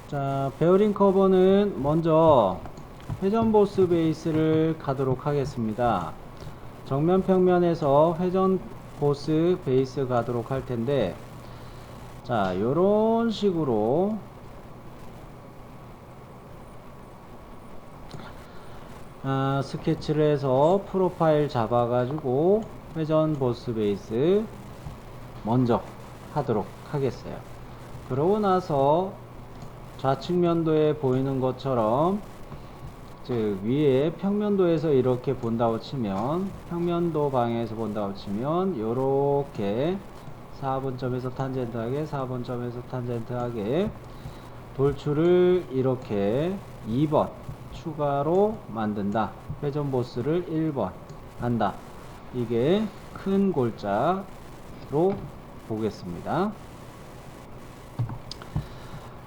자, 베어링 커버는 먼저 회전 보스 베이스를 가도록 하겠습니다. 정면 평면에서 회전 보스 베이스 가도록 할 텐데, 자, 요런 식으로 스케치를 해서 프로파일 잡아가지고 회전 보스 베이스 먼저 하도록 하겠어요. 그러고 나서 좌측면도에 보이는 것처럼, 즉 위에 평면도에서 이렇게 본다고 치면, 평면도 방향에서 본다고 치면 요렇게 4분점에서 탄젠트하게 4분점에서 탄젠트하게 돌출을 이렇게 2번 추가로 만든다. 회전 보스를 1번 한다. 이게 큰 골자로 보겠습니다.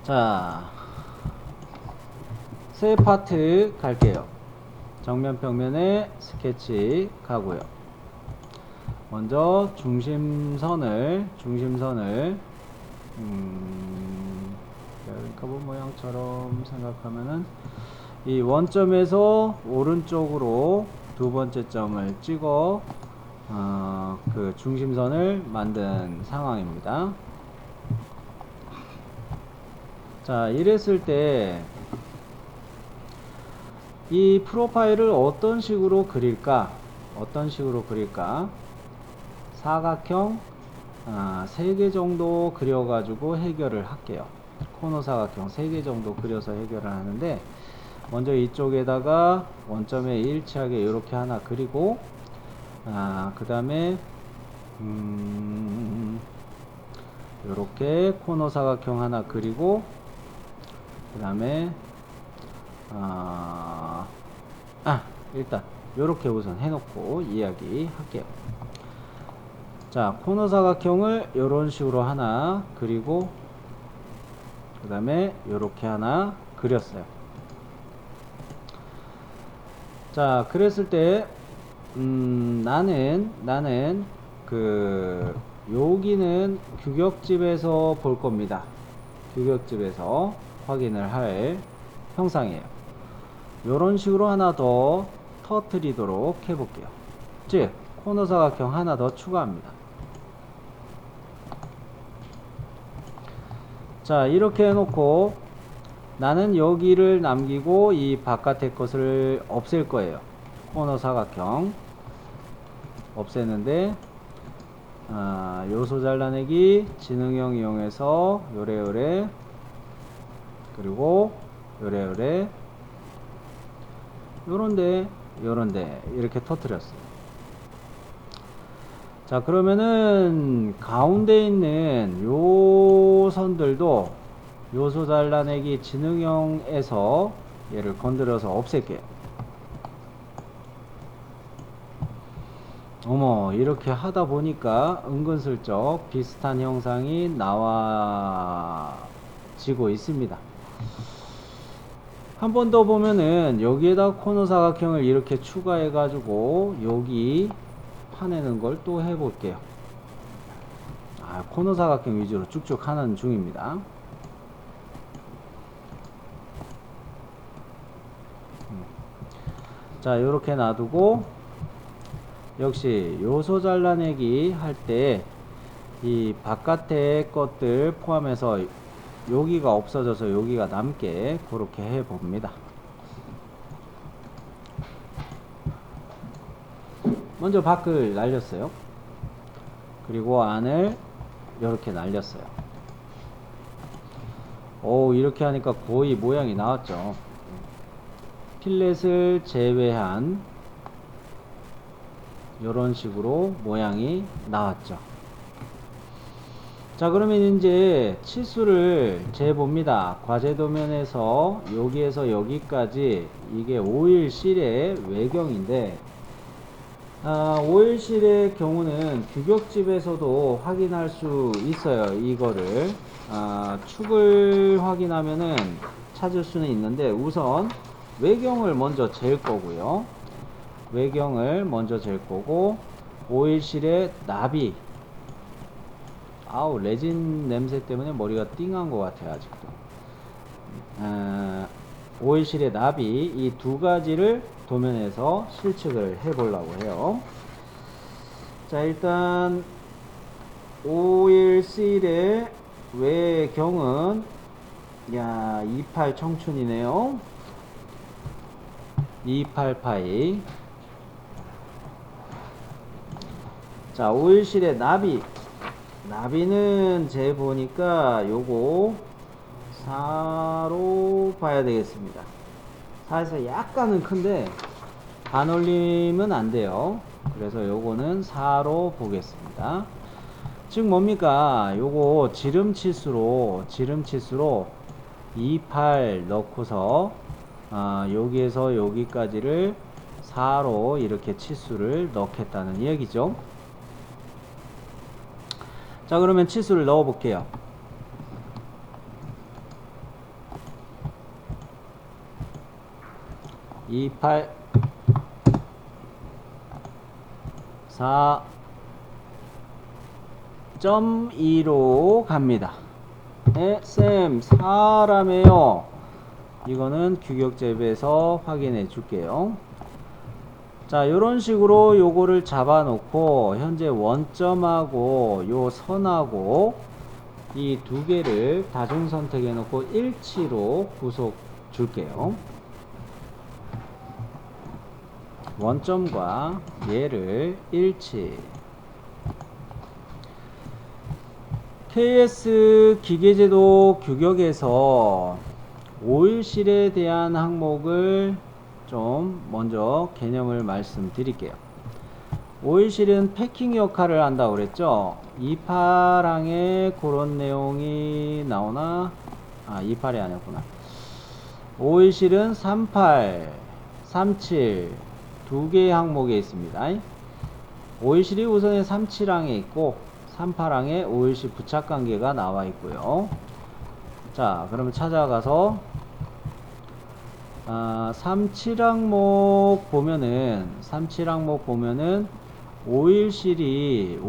자, 세 파트 갈게요. 정면 평면에 스케치 가고요. 먼저 중심선을 커브 모양처럼 생각하면은 이 원점에서 오른쪽으로 두 번째 점을 찍어 그 중심선을 만든 상황입니다. 자, 이랬을 때 이 프로파일을 어떤 식으로 그릴까? 사각형 3개 정도 그려가지고 해결을 할게요. 코너 사각형 3개 정도 그려서 해결을 하는데, 먼저 이쪽에다가 원점에 일치하게 이렇게 하나 그리고, 그 다음에 이렇게 코너 사각형 하나 그리고, 그 다음에 일단 이렇게 우선 해놓고 이야기 할게요. 자, 코너 사각형을 이런 식으로 하나 그리고, 그 다음에 이렇게 하나 그렸어요. 자, 그랬을 때 나는 여기는 규격집에서 볼 겁니다. 규격집에서 확인을 할 형상이에요. 요런 식으로 하나 더 터뜨리도록 해볼게요. 즉, 코너 사각형 하나 더 추가합니다. 자, 이렇게 해놓고 나는 여기를 남기고 이 바깥의 것을 없앨 거예요. 코너 사각형 없애는데, 요소 잘라내기 지능형 이용해서 요래요래, 그리고 요래요래, 요런데 이렇게 터뜨렸어요. 자, 그러면은 가운데 있는 요 선들도 요소 잘라내기 지능형에서 얘를 건드려서 없앨게요. 어머, 이렇게 하다 보니까 은근슬쩍 비슷한 형상이 나와지고 있습니다. 한 번 더 보면은 여기에다 코너 사각형을 이렇게 추가해 가지고 여기 파내는 걸 또 해볼게요. 코너 사각형 위주로 쭉쭉 하는 중입니다. 자, 이렇게 놔두고, 역시 요소 잘라내기 할 때 이 바깥의 것들 포함해서 여기가 없어져서 여기가 남게 그렇게 해 봅니다. 먼저 밖을 날렸어요. 그리고 안을 이렇게 날렸어요. 오, 이렇게 하니까 거의 모양이 나왔죠. 필렛을 제외한 이런 식으로 모양이 나왔죠. 자, 그러면 이제 치수를 재봅니다. 과제 도면에서 여기에서 여기까지 이게 오일실의 외경인데, 오일실의 경우는 규격집에서도 확인할 수 있어요. 이거를 축을 확인하면은 찾을 수는 있는데, 우선 외경을 먼저 잴 거고요. 외경을 먼저 잴 거고, 오일실의 나비, 레진 냄새 때문에 머리가 띵한 것 같아요. 아직도 오일실의 나비 이 두 가지를 도면에서 실측을 해 보려고 해요. 자, 일단 오일실의 외경은 28 청춘이네요. 28파이. 자, 오일실의 나비는 제 보니까 요거 4로 봐야 되겠습니다. 4에서 약간은 큰데 반올림은 안 돼요. 그래서 요거는 4로 보겠습니다. 즉 뭡니까? 요거 지름치수로 28 넣고서 여기에서 여기까지를 4로 이렇게 치수를 넣겠다는 얘기죠. 자, 그러면 치수를 넣어 볼게요. 28 4.2로 갑니다. 쌤 4라며요. 이거는 규격재배에서 확인해 줄게요. 자, 요런 식으로 요거를 잡아 놓고 현재 원점하고 요 선하고 이 두 개를 다중 선택해 놓고 일치로 구속 줄게요. 원점과 얘를 일치. KS 기계제도 규격에서 오일실에 대한 항목을 좀 먼저 개념을 말씀드릴게요. 오일실은 패킹 역할을 한다고 그랬죠. 28항에 그런 내용이 나오나? 28이 아니었구나. 오일실은 38, 37 두 개의 항목에 있습니다. 오일실이 우선에 37항에 있고 38항에 오일실 부착 관계가 나와 있고요. 자, 그러면 찾아가서 37항목 보면은 오일실이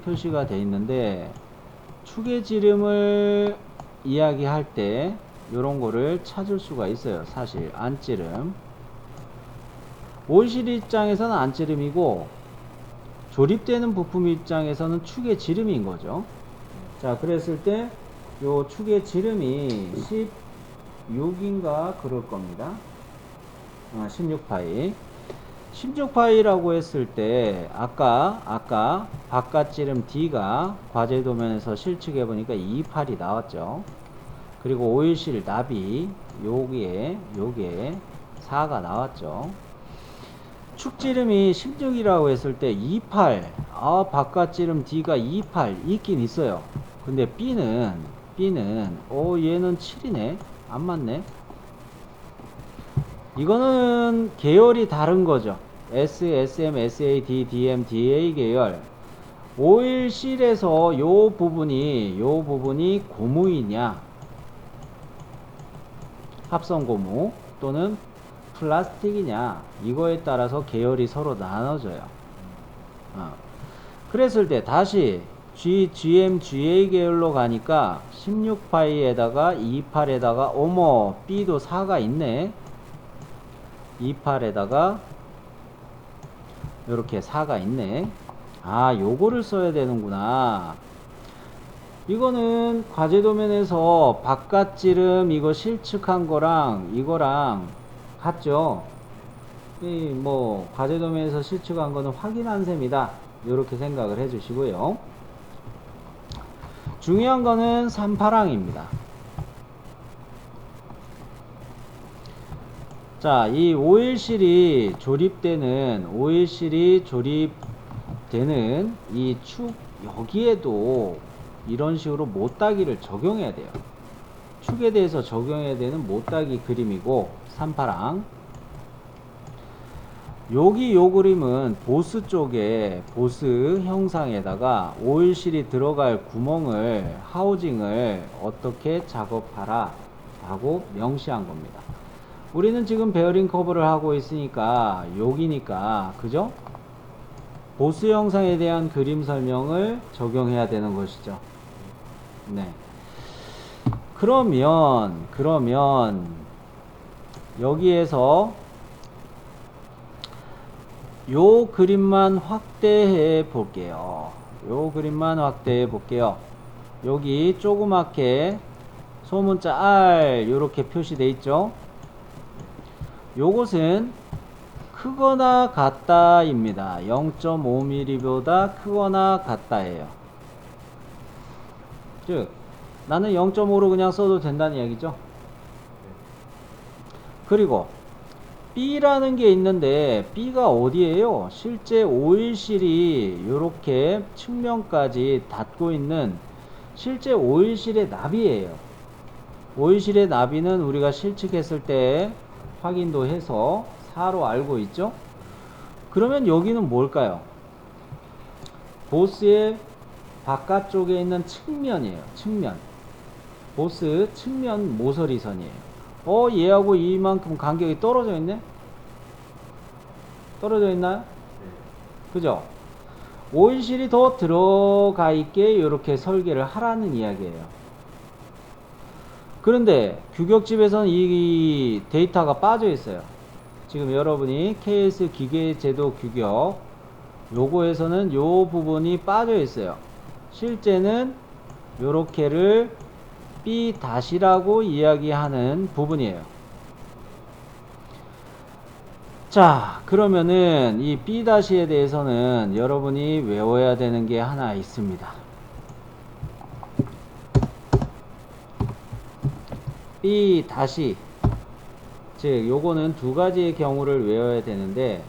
표시가 되어 있는데 축의 지름을 이야기할 때 요런 거를 찾을 수가 있어요. 사실 안지름, 오일실 입장에서는 안지름이고 조립되는 부품 입장에서는 축의 지름인 거죠. 자, 그랬을 때 요 축의 지름이 16인가 그럴 겁니다. 16파이. 16파이라고 했을 때 아까 바깥 지름 D가 과제 도면에서 실측해 보니까 28이 나왔죠. 그리고 오일실 나비 요게 4가 나왔죠. 축지름이 16이라고 했을 때 28, 바깥 지름 D가 28 있긴 있어요. 근데 B는 얘는 7이네. 안 맞네. 이거는 계열이 다른 거죠. S, SM, SA, D, DM, DA 계열. 오일실에서 요 부분이 고무이냐, 합성 고무 또는 플라스틱이냐, 이거에 따라서 계열이 서로 나눠져요. 그랬을 때 다시 GM, GA 계열로 가니까 16파이에다가 28에다가 어머 B도 4가 있네. 28에다가 요렇게 4가 있네. 요거를 써야 되는구나. 이거는 과제 도면에서 바깥 지름 이거 실측한 거랑 이거랑 같죠. 과제 도면에서 실측한 거는 확인한 셈이다. 이렇게 생각을 해 주시고요. 중요한 거는 38항입니다. 자, 이 오일실이 조립되는 이 축 여기에도 이런 식으로 못따기를 적용해야 돼요. 축에 대해서 적용해야 되는 못따기 그림이고 38항. 여기 요 그림은 보스 쪽에 보스 형상에다가 오일실이 들어갈 구멍을 하우징을 어떻게 작업하라 라고 명시한 겁니다. 우리는 지금 베어링 커브를 하고 있으니까 여기니까 그죠? 보스 형상에 대한 그림 설명을 적용해야 되는 것이죠. 네. 그러면 여기에서 요 그림만 확대해 볼게요. 여기 조그맣게 소문자 R 요렇게 표시되어 있죠. 요것은 크거나 같다 입니다. 0.5mm 보다 크거나 같다예요. 즉 나는 0.5로 그냥 써도 된다는 이야기죠. 그리고 B라는 게 있는데 B가 어디에요? 실제 오일실이 이렇게 측면까지 닿고 있는 실제 오일실의 나비예요. 오일실의 나비는 우리가 실측했을 때 확인도 해서 4로 알고 있죠. 그러면 여기는 뭘까요? 보스의 바깥쪽에 있는 측면이에요. 측면. 보스 측면 모서리선이에요. 얘하고 이만큼 간격이 떨어져 있네? 떨어져 있나요? 그죠? 오일실이 더 들어가 있게 이렇게 설계를 하라는 이야기예요. 그런데 규격집에서는 이 데이터가 빠져 있어요. 지금 여러분이 KS 기계제도 규격 요거에서는 요 부분이 빠져 있어요. 실제는 요렇게를 B-라고 이야기하는 부분이에요. 자, 그러면은 이 B-에 대해서는 여러분이 외워야 되는 게 하나 있습니다. B-, 즉 요거는 두 가지의 경우를 외워야 되는데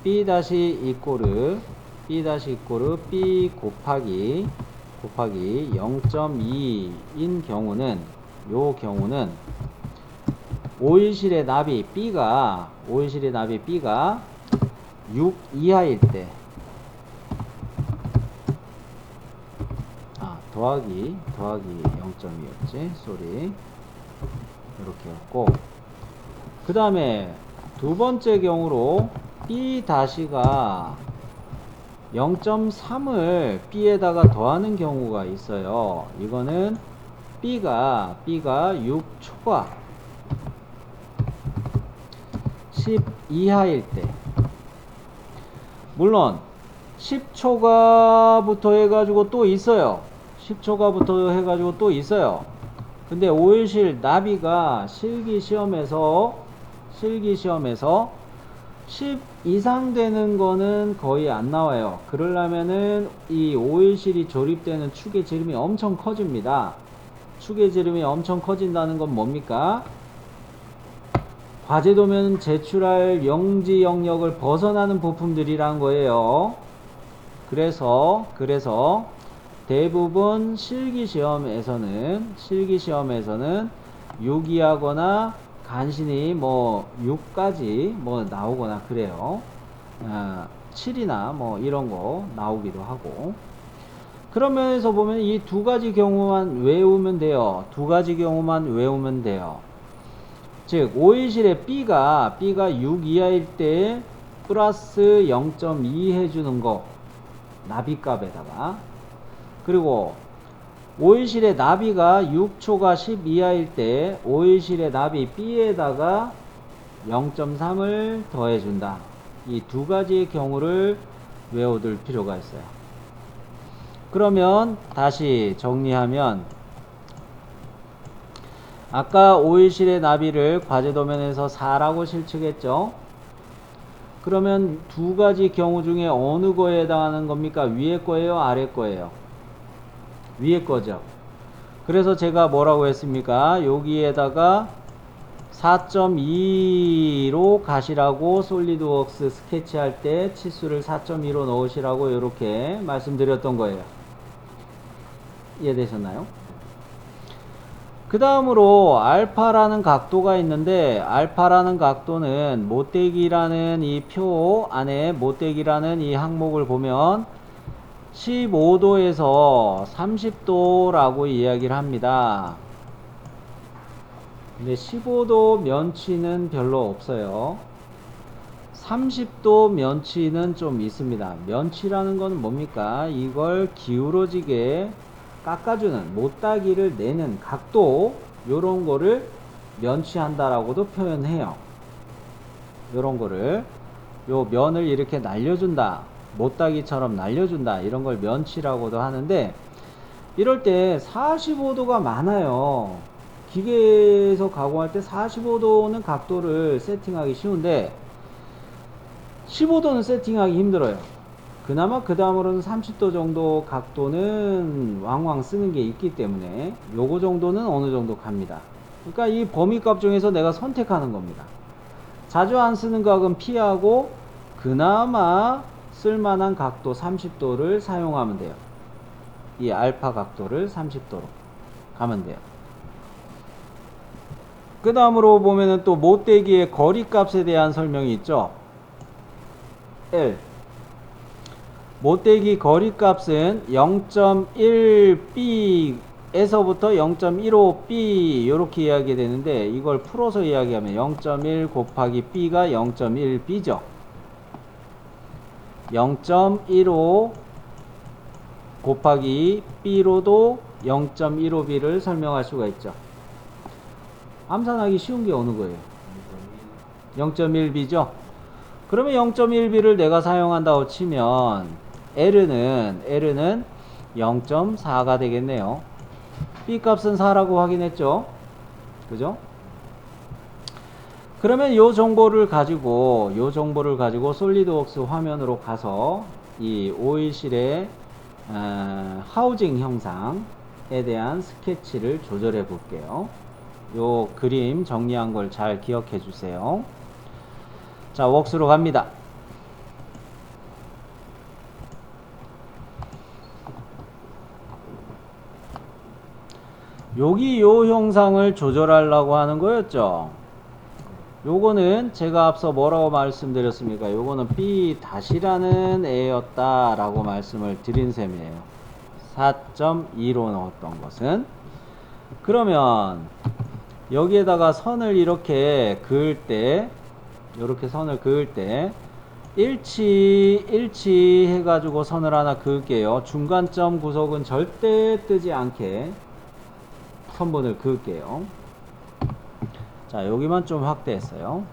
B- 이꼬르 B 곱하기 0.2인 경우는 오일실의 나비 B가 6 이하일 때 더하기 0.2였지 쏘리 이렇게 했고, 그 다음에 두 번째 경우로 B-가 0.3을 B에다가 더하는 경우가 있어요. 이거는 B가 6초가 10 이하일 때, 물론 10초가 부터 해가지고 또 있어요. 10초가 부터 해가지고 또 있어요. 근데 오일실 나비가 실기시험에서 10 이상 되는 거는 거의 안 나와요. 그러려면은 이 오일실이 조립되는 축의 지름이 엄청 커집니다. 축의 지름이 엄청 커진다는 건 뭡니까? 과제도면 제출할 영지 영역을 벗어나는 부품들이란 거예요. 그래서 대부분 실기시험에서는 6이하거나 간신히 6까지 나오거나 그래요. 7이나 이런 거 나오기도 하고. 그런 면에서 보면 이 두 가지 경우만 외우면 돼요. 즉 오일실의 B가 6 이하일 때 플러스 0.2 해주는 거 나비값에다가, 그리고 오일실의 나비가 6초가 10 이하일 때 오일실의 나비 B에다가 0.3을 더해준다. 이 두 가지의 경우를 외워둘 필요가 있어요. 그러면 다시 정리하면, 아까 오일실의 나비를 과제도면에서 4라고 실측했죠. 그러면 두 가지 경우 중에 어느 거에 해당하는 겁니까? 위에 거예요? 아래 거예요? 위에 거죠. 그래서 제가 뭐라고 했습니까? 여기에다가 4.2로 가시라고 솔리드웍스 스케치할 때 치수를 4.2로 넣으시라고 이렇게 말씀드렸던 거예요. 이해되셨나요? 그 다음으로 알파라는 각도가 있는데, 알파라는 각도는 못대기라는 이 표 안에 못대기라는 이 항목을 보면 15도에서 30도라고 이야기를 합니다. 근데 15도 면치는 별로 없어요. 30도 면치는 좀 있습니다. 면치라는 건 뭡니까? 이걸 기울어지게 깎아주는, 못따기를 내는 각도, 요런 거를 면치한다라고도 표현해요. 요런 거를, 요 면을 이렇게 날려준다, 못다기처럼 날려준다, 이런 걸 면치라고도 하는데, 이럴 때 45도가 많아요. 기계에서 가공할 때 45도는 각도를 세팅하기 쉬운데 15도는 세팅하기 힘들어요. 그나마 그 다음으로는 30도 정도 각도는 왕왕 쓰는 게 있기 때문에 요거 정도는 어느 정도 갑니다. 그러니까 이 범위값 중에서 내가 선택하는 겁니다. 자주 안 쓰는 각은 피하고 그나마 쓸만한 각도 30도를 사용하면 돼요. 이 알파 각도를 30도로 가면 돼요. 그 다음으로 보면은 또 못대기의 거리값에 대한 설명이 있죠. L. 못대기 거리값은 0.1b 에서부터 0.15b 이렇게 이야기 되는데, 이걸 풀어서 이야기하면 0.1 곱하기 b가 0.1b죠. 0.15 곱하기 b로도 0.15b를 설명할 수가 있죠. 암산하기 쉬운 게 어느 거예요? 0.1b죠. 그러면 0.1b를 내가 사용한다고 치면 L는 0.4가 되겠네요. B 값은 4라고 확인했죠. 그죠? 그러면 요 정보를 가지고 솔리드웍스 화면으로 가서 이 오일실의 하우징 형상에 대한 스케치를 조절해 볼게요. 요 그림 정리한 걸 잘 기억해 주세요. 자, 웍스로 갑니다. 여기 요 형상을 조절하려고 하는 거였죠. 요거는 제가 앞서 뭐라고 말씀드렸습니까? 요거는 B-라는 애였다 라고 말씀을 드린 셈이에요. 4.2로 넣었던 것은. 그러면 여기에다가 선을 이렇게 그을 때, 이렇게 선을 그을 때 일치 해가지고 선을 하나 그을게요. 중간점 구석은 절대 뜨지 않게 선분을 그을게요. 자, 여기만 좀 확대했어요.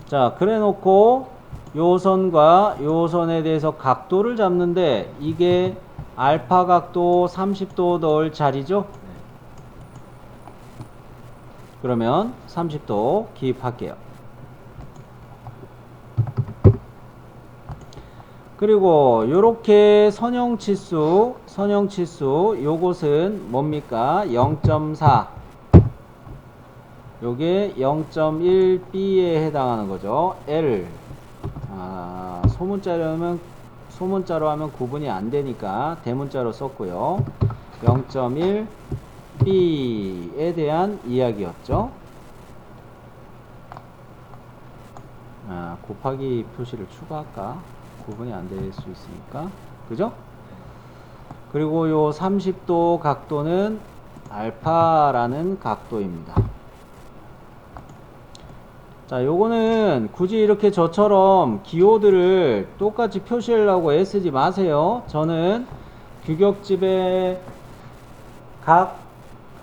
자, 그래 놓고 요 선과 요 선에 대해서 각도를 잡는데, 이게 알파 각도 30도 넣을 자리죠? 그러면 30도 기입할게요. 그리고 요렇게 선형치수 요것은 뭡니까? 0.4. 요게 0.1b에 해당하는 거죠. L. 소문자로 하면 구분이 안 되니까 대문자로 썼고요. 0.1b에 대한 이야기였죠. 곱하기 표시를 추가할까? 구분이 안 될 수 있으니까. 그죠? 그리고 요 30도 각도는 알파라는 각도입니다. 자, 요거는 굳이 이렇게 저처럼 기호들을 똑같이 표시하려고 애쓰지 마세요. 저는 규격집의 각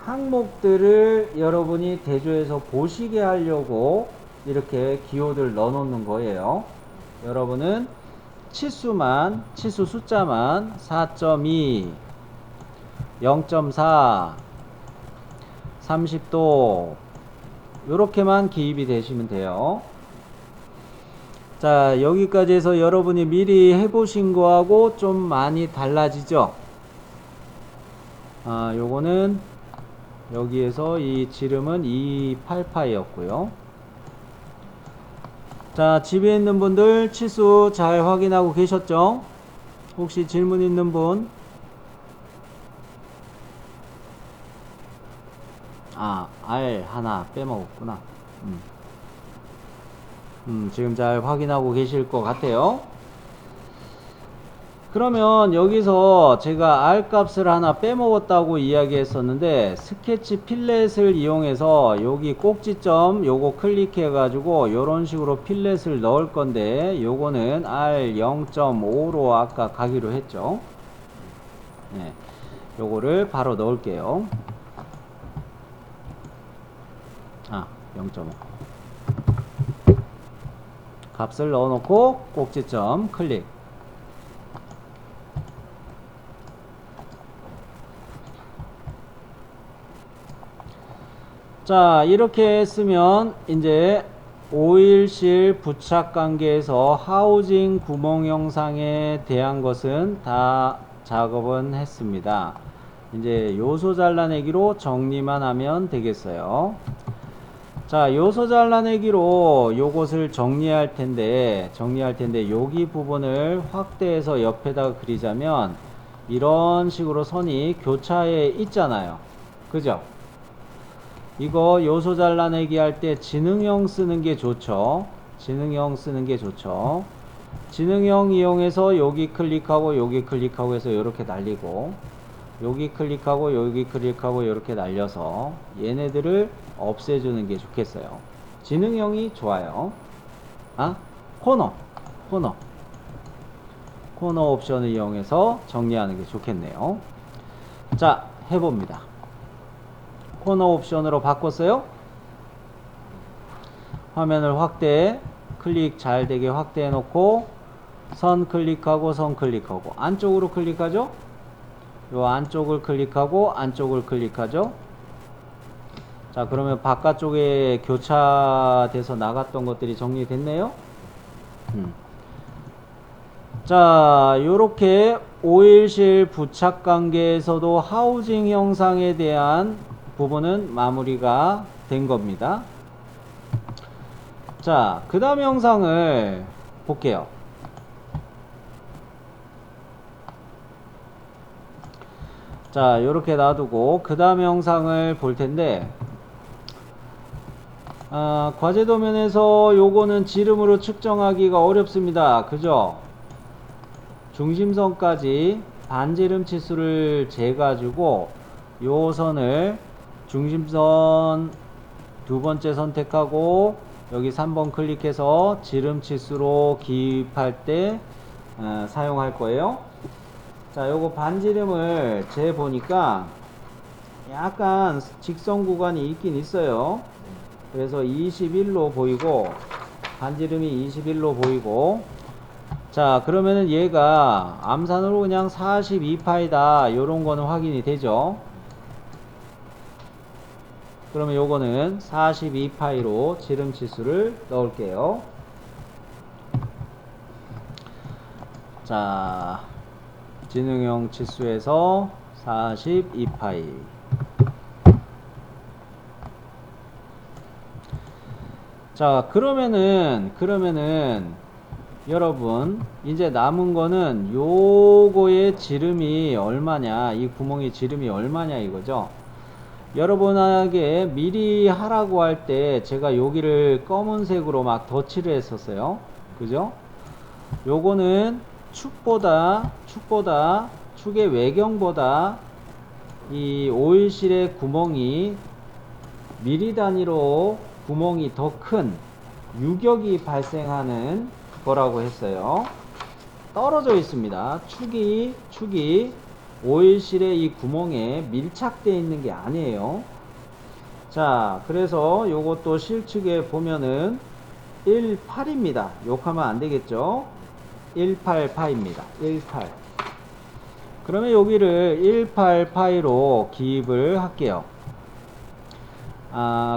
항목들을 여러분이 대조해서 보시게 하려고 이렇게 기호들 넣어 놓는 거예요. 여러분은 치수 숫자만 4.2, 0.4, 30도 요렇게만 기입이 되시면 돼요. 자, 여기까지 해서 여러분이 미리 해보신 거하고 좀 많이 달라지죠? 요거는 여기에서 이 지름은 288이었고요. 자, 집에 있는 분들 치수 잘 확인하고 계셨죠? 혹시 질문 있는 분? R 하나 빼먹었구나. 지금 잘 확인하고 계실 것 같아요. 그러면 여기서 제가 R 값을 하나 빼먹었다고 이야기했었는데 스케치 필렛을 이용해서 여기 꼭지점 요거 클릭해 가지고 요런 식으로 필렛을 넣을 건데 요거는 R 0.5로 아까 가기로 했죠. 네, 요거를 바로 넣을게요. 0.5 값을 넣어놓고 꼭지점 클릭. 자, 이렇게 했으면 이제 오일실 부착 관계에서 하우징 구멍 형상에 대한 것은 다 작업은 했습니다. 이제 요소 잘라내기로 정리만 하면 되겠어요. 자, 요소 잘라내기로 요것을 정리할 텐데 여기 부분을 확대해서 옆에다가 그리자면 이런 식으로 선이 교차해 있잖아요. 그죠? 이거 요소 잘라내기 할 때 지능형 쓰는 게 좋죠. 지능형 쓰는 게 좋죠. 지능형 이용해서 여기 클릭하고 여기 클릭하고 해서 이렇게 날리고 여기 클릭하고 여기 클릭하고 이렇게 날려서 얘네들을 없애주는 게 좋겠어요. 지능형이 좋아요. 코너 옵션을 이용해서 정리하는 게 좋겠네요. 자, 해봅니다. 코너 옵션으로 바꿨어요. 화면을 확대, 클릭 잘 되게 확대해 놓고 선 클릭하고 선 클릭하고 안쪽으로 클릭하죠. 요 안쪽을 클릭하고 안쪽을 클릭하죠. 자, 그러면 바깥쪽에 교차돼서 나갔던 것들이 정리됐네요. 자, 요렇게 오일실 부착 관계에서도 하우징 형상에 대한 부분은 마무리가 된 겁니다. 자, 그 다음 영상을 볼게요. 자, 요렇게 놔두고 그 다음 영상을 볼 텐데 과제 도면에서 요거는 지름으로 측정하기가 어렵습니다. 그죠? 중심선까지 반지름 치수를 재가지고 요 선을 중심선 두 번째 선택하고 여기 3번 클릭해서 지름 치수로 기입할 때 사용할 거예요. 자, 요거 반지름을 재 보니까 약간 직선 구간이 있긴 있어요. 그래서 21로 보이고 반지름이 21로 보이고 자, 그러면은 얘가 암산으로 그냥 42파이다 요런 거는 확인이 되죠. 그러면 요거는 42파이로 지름 치수를 넣을게요. 자, 지능형 치수에서 42파이. 자, 그러면은 여러분 이제 남은 거는 요거의 지름이 얼마냐, 이 구멍의 지름이 얼마냐 이거죠. 여러분에게 미리 하라고 할 때 제가 여기를 검은색으로 막 덧칠을 했었어요. 그죠? 요거는 축의 외경보다 이 오일실의 구멍이 미리 단위로 구멍이 더 큰 유격이 발생하는 거라고 했어요. 떨어져 있습니다. 축이 오일실의 이 구멍에 밀착되어 있는 게 아니에요. 자, 그래서 요것도 실측에 보면은 18입니다. 욕하면 안 되겠죠? 18파입니다. 18. 그러면 여기를 18파이로 기입을 할게요.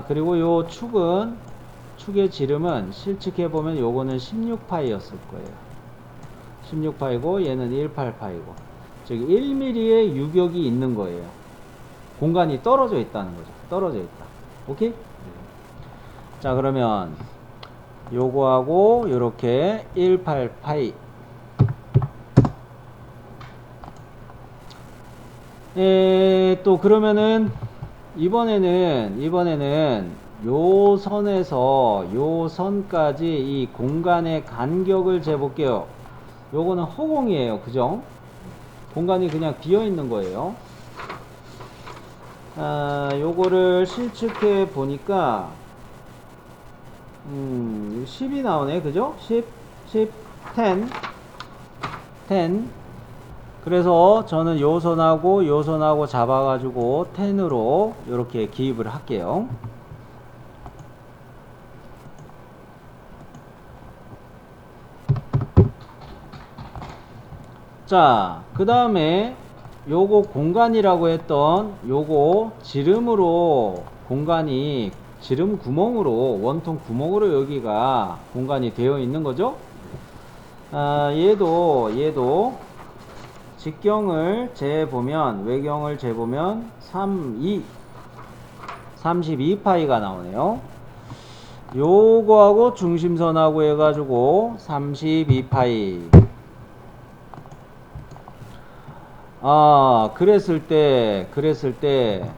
그리고 요 축의 지름은 실측해 보면 요거는 16파이였을 거예요. 16파이고 얘는 18파이고. 즉 1mm의 유격이 있는 거예요. 공간이 떨어져 있다는 거죠. 떨어져 있다. 오케이? 자, 그러면 요거하고 요렇게 18파이. 또 그러면은 이번에는 요 선에서 요 선까지 이 공간의 간격을 재볼게요. 요거는 허공이에요. 그죠? 공간이 그냥 비어 있는 거예요. 요거를 실측해 보니까 10이 나오네. 그죠? 10, 10, 10. 그래서 저는 요선하고 잡아가지고 10으로 이렇게 기입을 할게요. 자, 그 다음에 요거 공간이라고 했던 요거 지름으로 공간이 지름 구멍으로 원통 구멍으로 여기가 공간이 되어 있는 거죠. 얘도 직경을 재보면 외경을 재보면 32파이가 나오네요. 요거하고 중심선하고 해가지고 32파이. 그랬을 때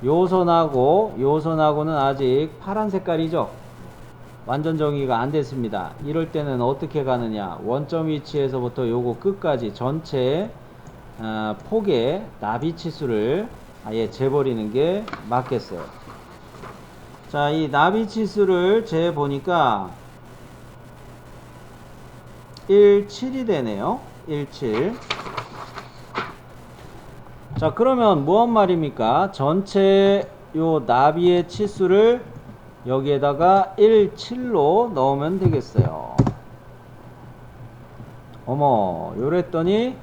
요선하고는 아직 파란 색깔이죠. 완전 정의가 안 됐습니다. 이럴 때는 어떻게 가느냐, 원점 위치에서부터 요거 끝까지 전체 폭의 나비 치수를 아예 재버리는 게 맞겠어요. 자, 이 나비 치수를 재보니까 17이 되네요. 17. 자, 그러면 무슨 말입니까? 전체 요 나비의 치수를 여기에다가 17로 넣으면 되겠어요. 어머, 요랬더니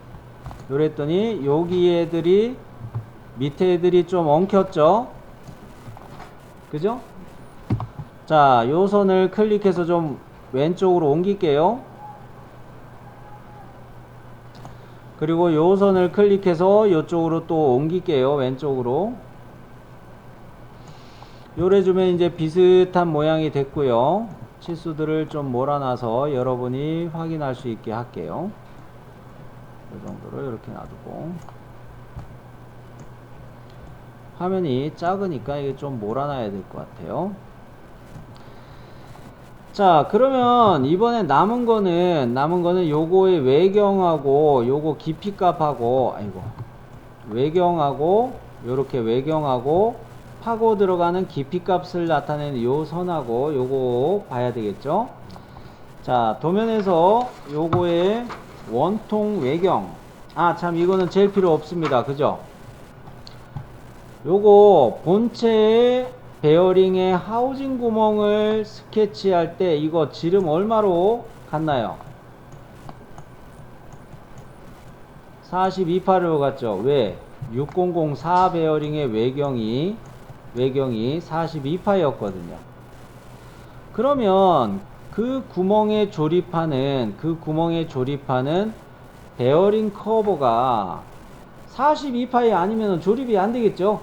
여기 애들이 밑에 애들이 좀 엉켰죠? 그죠? 자, 요 선을 클릭해서 좀 왼쪽으로 옮길게요. 그리고 요 선을 클릭해서 요쪽으로 또 옮길게요. 왼쪽으로. 요래주면 이제 비슷한 모양이 됐고요. 치수들을 좀 몰아놔서 여러분이 확인할 수 있게 할게요. 이 정도로 이렇게 놔두고. 화면이 작으니까 이게 좀 몰아놔야 될 것 같아요. 자, 그러면 이번에 남은 거는 요거의 외경하고 요거 깊이값하고 외경하고 요렇게 외경하고 파고 들어가는 깊이값을 나타내는 요 선하고 요거 봐야 되겠죠. 자, 도면에서 요거의 원통 외경, 참 이거는 제일 필요 없습니다. 그죠? 요거 본체의 베어링의 하우징 구멍을 스케치할 때 이거 지름 얼마로 갔나요? 42파로 갔죠. 왜? 6004 베어링의 외경이 42파였거든요. 그러면 그 구멍에 조립하는 베어링 커버가 42파이 아니면 조립이 안 되겠죠.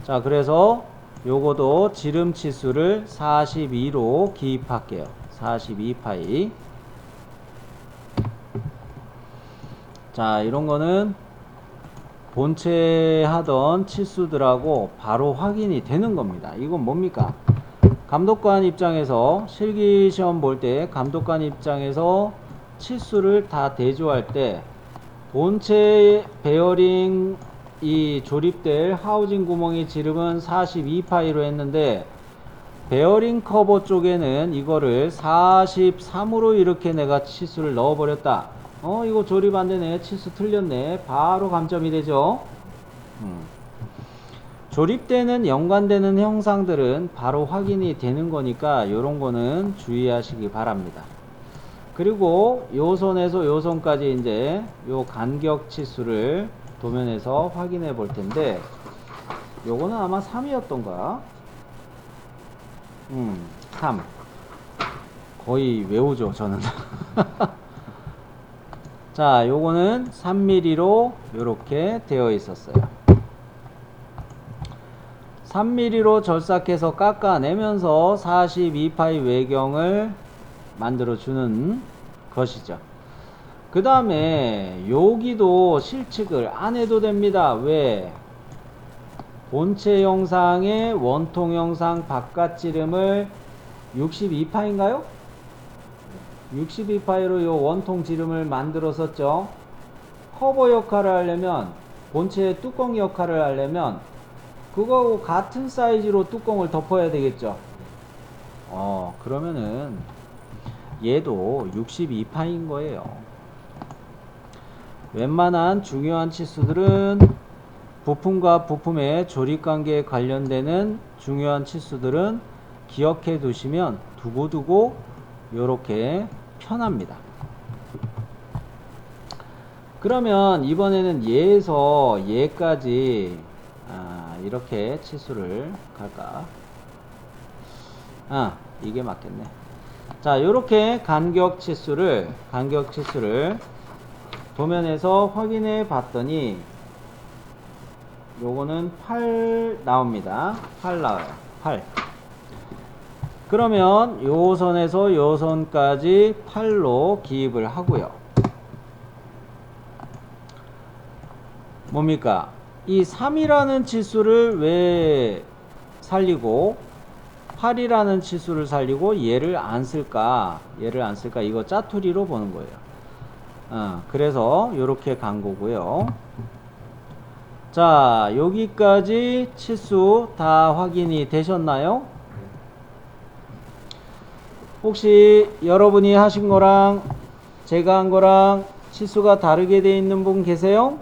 자, 그래서 요거도 지름 치수를 42로 기입할게요. 42파이. 자, 이런 거는 본체 하던 치수들하고 바로 확인이 되는 겁니다. 이건 뭡니까? 감독관 입장에서 실기시험 볼 때 감독관 입장에서 치수를 다 대조할 때 본체 베어링 이 조립될 하우징 구멍의 지름은 42파이로 했는데 베어링 커버 쪽에는 이거를 43으로 이렇게 내가 치수를 넣어 버렸다. 이거 조립 안 되네. 치수 틀렸네. 바로 감점이 되죠. 조립되는 연관되는 형상들은 바로 확인이 되는 거니까 요런 거는 주의하시기 바랍니다. 그리고 요 선에서 요 선까지 이제 요 간격 치수를 도면에서 확인해 볼 텐데 요거는 아마 3이었던가? 3. 거의 외우죠, 저는. 자, 요거는 3mm로 요렇게 되어 있었어요. 3mm로 절삭해서 깎아내면서 42파이 외경을 만들어 주는 것이죠. 그 다음에 여기도 실측을 안 해도 됩니다. 왜? 본체 영상의 원통 영상 바깥 지름을 62파인가요? 62파이로 요 원통 지름을 만들었었죠. 커버 역할을 하려면, 본체의 뚜껑 역할을 하려면 그거하고 같은 사이즈로 뚜껑을 덮어야 되겠죠. 그러면은 얘도 62파인 거예요. 웬만한 중요한 치수들은 부품과 부품의 조립관계에 관련되는 중요한 치수들은 기억해 두시면 두고두고 요렇게 편합니다. 그러면 이번에는 얘에서 얘까지 이렇게 치수를 갈까? 이게 맞겠네. 자, 요렇게 간격 치수를 도면에서 확인해 봤더니 요거는 8 나옵니다. 8 나와요. 8. 그러면 요 선에서 요 선까지 8로 기입을 하고요. 뭡니까? 이 3이라는 치수를 왜 살리고 8이라는 치수를 살리고 얘를 안 쓸까? 이거 짜투리로 보는 거예요. 그래서 요렇게 간 거고요. 자, 여기까지 치수 다 확인이 되셨나요? 혹시 여러분이 하신 거랑 제가 한 거랑 치수가 다르게 돼 있는 분 계세요?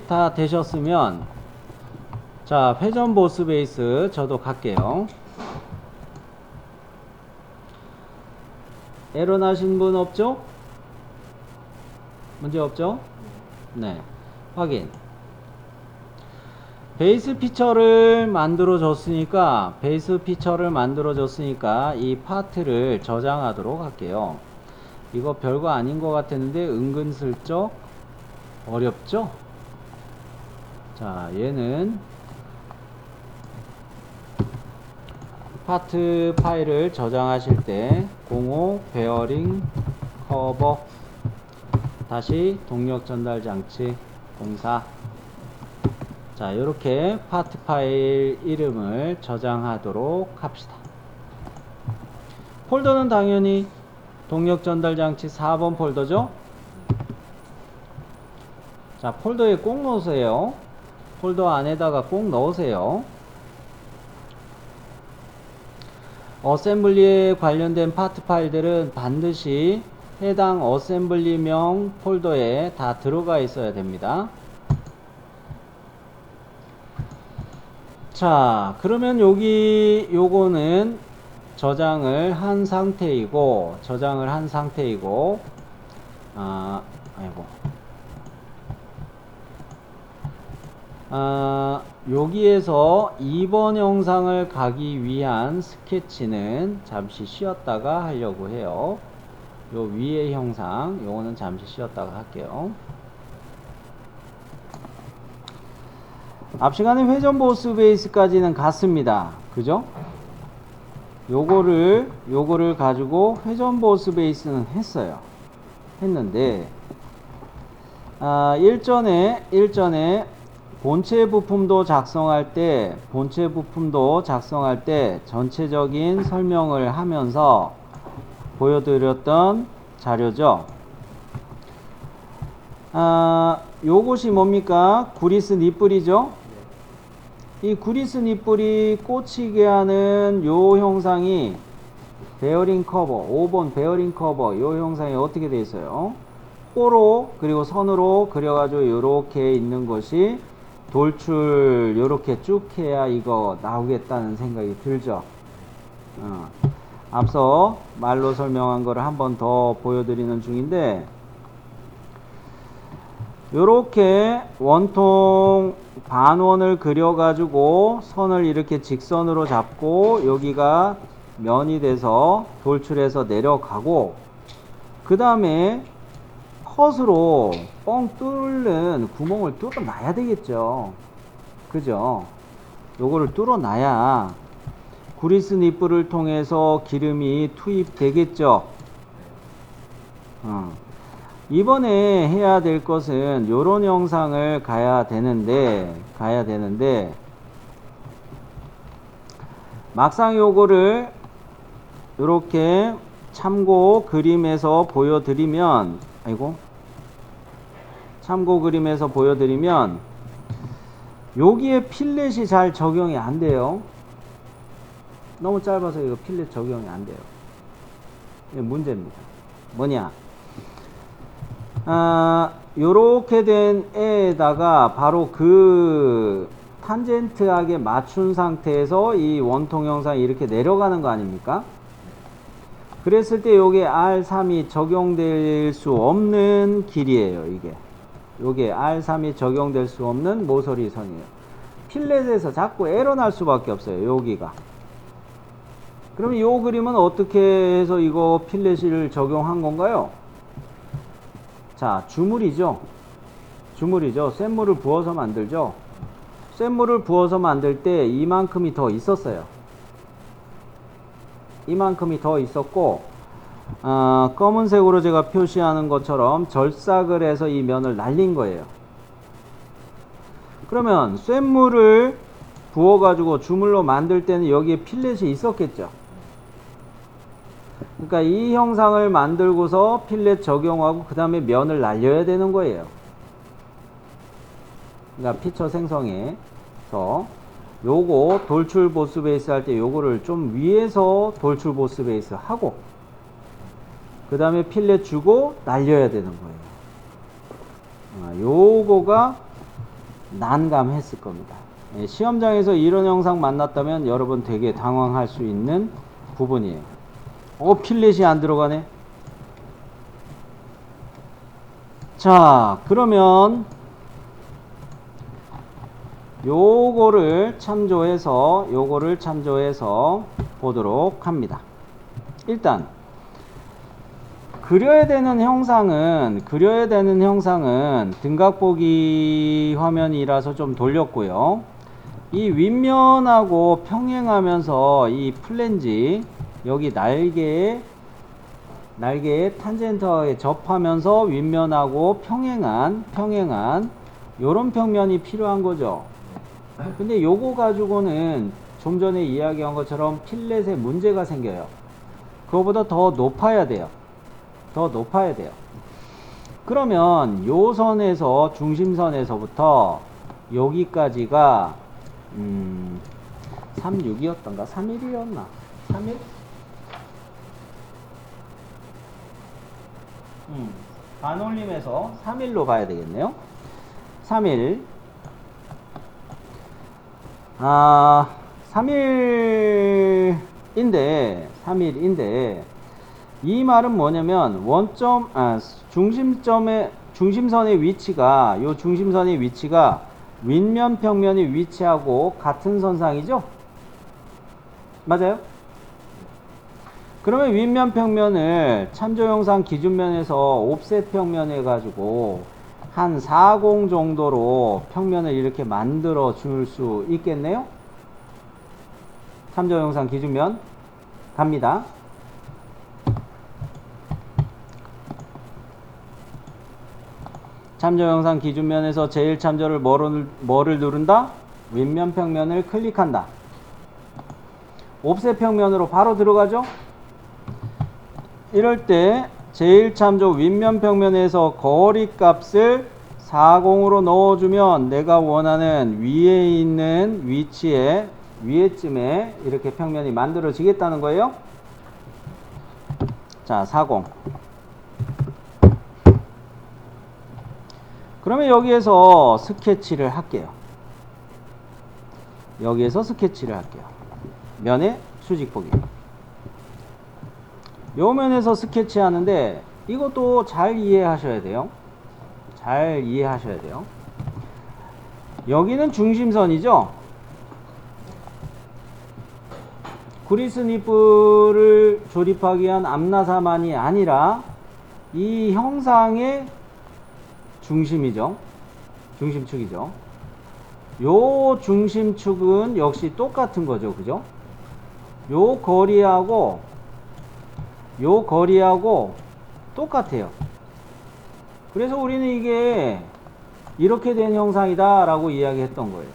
다 되셨으면 자, 회전 보스 베이스 저도 갈게요. 에러 나신 분 없죠? 문제 없죠? 네. 확인. 베이스 피처를 만들어 줬으니까 이 파트를 저장하도록 할게요. 이거 별거 아닌 것 같았는데 은근슬쩍 어렵죠? 자, 얘는 파트 파일을 저장하실 때 05 베어링 커버 다시 동력 전달 장치 04. 자, 이렇게 파트 파일 이름을 저장하도록 합시다. 폴더는 당연히 동력 전달 장치 4번 폴더죠. 자, 폴더에 꼭 넣으세요. 폴더 안에다가 꼭 넣으세요. 어셈블리에 관련된 파트 파일들은 반드시 해당 어셈블리명 폴더에 다 들어가 있어야 됩니다. 자, 그러면 요거는 저장을 한 상태이고 여기에서 2번 영상을 가기 위한 스케치는 잠시 쉬었다가 하려고 해요. 요 위의 형상, 요거는 잠시 쉬었다가 할게요. 앞 시간에 회전 보스 베이스까지는 갔습니다. 그죠? 요거를 가지고 회전 보스 베이스는 했는데, 일전에 본체 부품도 작성할 때 전체적인 설명을 하면서 보여드렸던 자료죠. 요것이 뭡니까? 구리스 니뿔이죠. 이 구리스 니뿔이 꽂히게 하는 요 형상이 베어링 커버, 5번 베어링 커버 요 형상이 어떻게 되어 있어요? 호로 그리고 선으로 그려가지고 요렇게 있는 것이 돌출 요렇게 쭉 해야 이거 나오겠다는 생각이 들죠. 앞서 말로 설명한 거를 한 번 더 보여드리는 중인데, 요렇게 원통 반원을 그려가지고 선을 이렇게 직선으로 잡고 여기가 면이 돼서 돌출해서 내려가고, 그 다음에 컷으로 뻥 뚫는 구멍을 뚫어놔야 되겠죠. 그죠? 요거를 뚫어놔야 구리스 니뿔을 통해서 기름이 투입되겠죠. 이번에 해야 될 것은 요런 형상을 가야 되는데 막상 요거를 이렇게 참고 그림에서 보여드리면 여기에 필렛이 잘 적용이 안 돼요. 너무 짧아서 이거 필렛 적용이 안 돼요. 이게 문제입니다. 뭐냐? 요렇게 된 애에다가 바로 그 탄젠트하게 맞춘 상태에서 이 원통 형상이 이렇게 내려가는 거 아닙니까? 그랬을 때 요게 R3이 적용될 수 없는 길이에요. 요게 R3이 적용될 수 없는 모서리 선이에요. 필렛에서 자꾸 에러 날 수밖에 없어요. 여기가. 그럼 요 그림은 어떻게 해서 이거 필렛을 적용한 건가요? 자, 주물이죠. 쇳물을 부어서 만들죠. 쇳물을 부어서 만들 때 이만큼이 더 있었어요. 이만큼이 더 있었고, 검은색으로 제가 표시하는 것처럼 절삭을 해서 이 면을 날린 거예요. 그러면 쇳물을 부어가지고 주물로 만들 때는 여기에 필렛이 있었겠죠. 그러니까 이 형상을 만들고서 필렛 적용하고 그 다음에 면을 날려야 되는 거예요. 그러니까 피처 생성해서 요거 돌출 보스 베이스 할 때 요거를 좀 위에서 돌출 보스 베이스 하고 그 다음에 필렛 주고 날려야 되는 거예요. 요거가 난감했을 겁니다. 시험장에서 이런 영상 만났다면 여러분 되게 당황할 수 있는 부분이에요. 필렛이 안 들어가네. 자, 그러면 요거를 참조해서 보도록 합니다. 일단 그려야 되는 형상은 등각보기 화면이라서 좀 돌렸고요. 이 윗면하고 평행하면서 이 플랜지 여기 날개에 탄젠트하게 접하면서 윗면하고 평행한 요런 평면이 필요한 거죠. 근데 요거 가지고는 좀 전에 이야기한 것처럼 필렛에 문제가 생겨요. 그거보다 더 높아야 돼요. 그러면 요 선에서 중심선에서부터 여기까지가 36이었던가 31이었나 31? 반올림에서 3일로 가야 되겠네요. 3일 3일인데 이 말은 뭐냐면 중심선의 위치가 윗면 평면이 위치하고 같은 선상이죠? 맞아요? 그러면 윗면 평면을 참조 영상 기준면에서 옵셋 평면 해가지고 한 40 정도로 평면을 이렇게 만들어 줄 수 있겠네요? 참조 영상 기준면 갑니다. 참조 영상 기준면에서 제일 참조를 뭐를 누른다? 윗면 평면을 클릭한다. 옵셋 평면으로 바로 들어가죠? 이럴 때 제일 참조 윗면 평면에서 거리 값을 40으로 넣어주면 내가 원하는 위에 있는 위에쯤에 이렇게 평면이 만들어지겠다는 거예요. 자, 40. 그러면 여기에서 스케치를 할게요. 면의 수직보기. 요 면에서 스케치 하는데 이것도 잘 이해하셔야 돼요. 여기는 중심선이죠. 구리스니프를 조립하기 위한 암나사만이 아니라 이 형상의 중심이죠. 중심축이죠. 요 중심축은 역시 똑같은 거죠. 그죠? 요 거리하고 똑같아요. 그래서 우리는 이게 이렇게 된 형상이다 라고 이야기했던 거예요.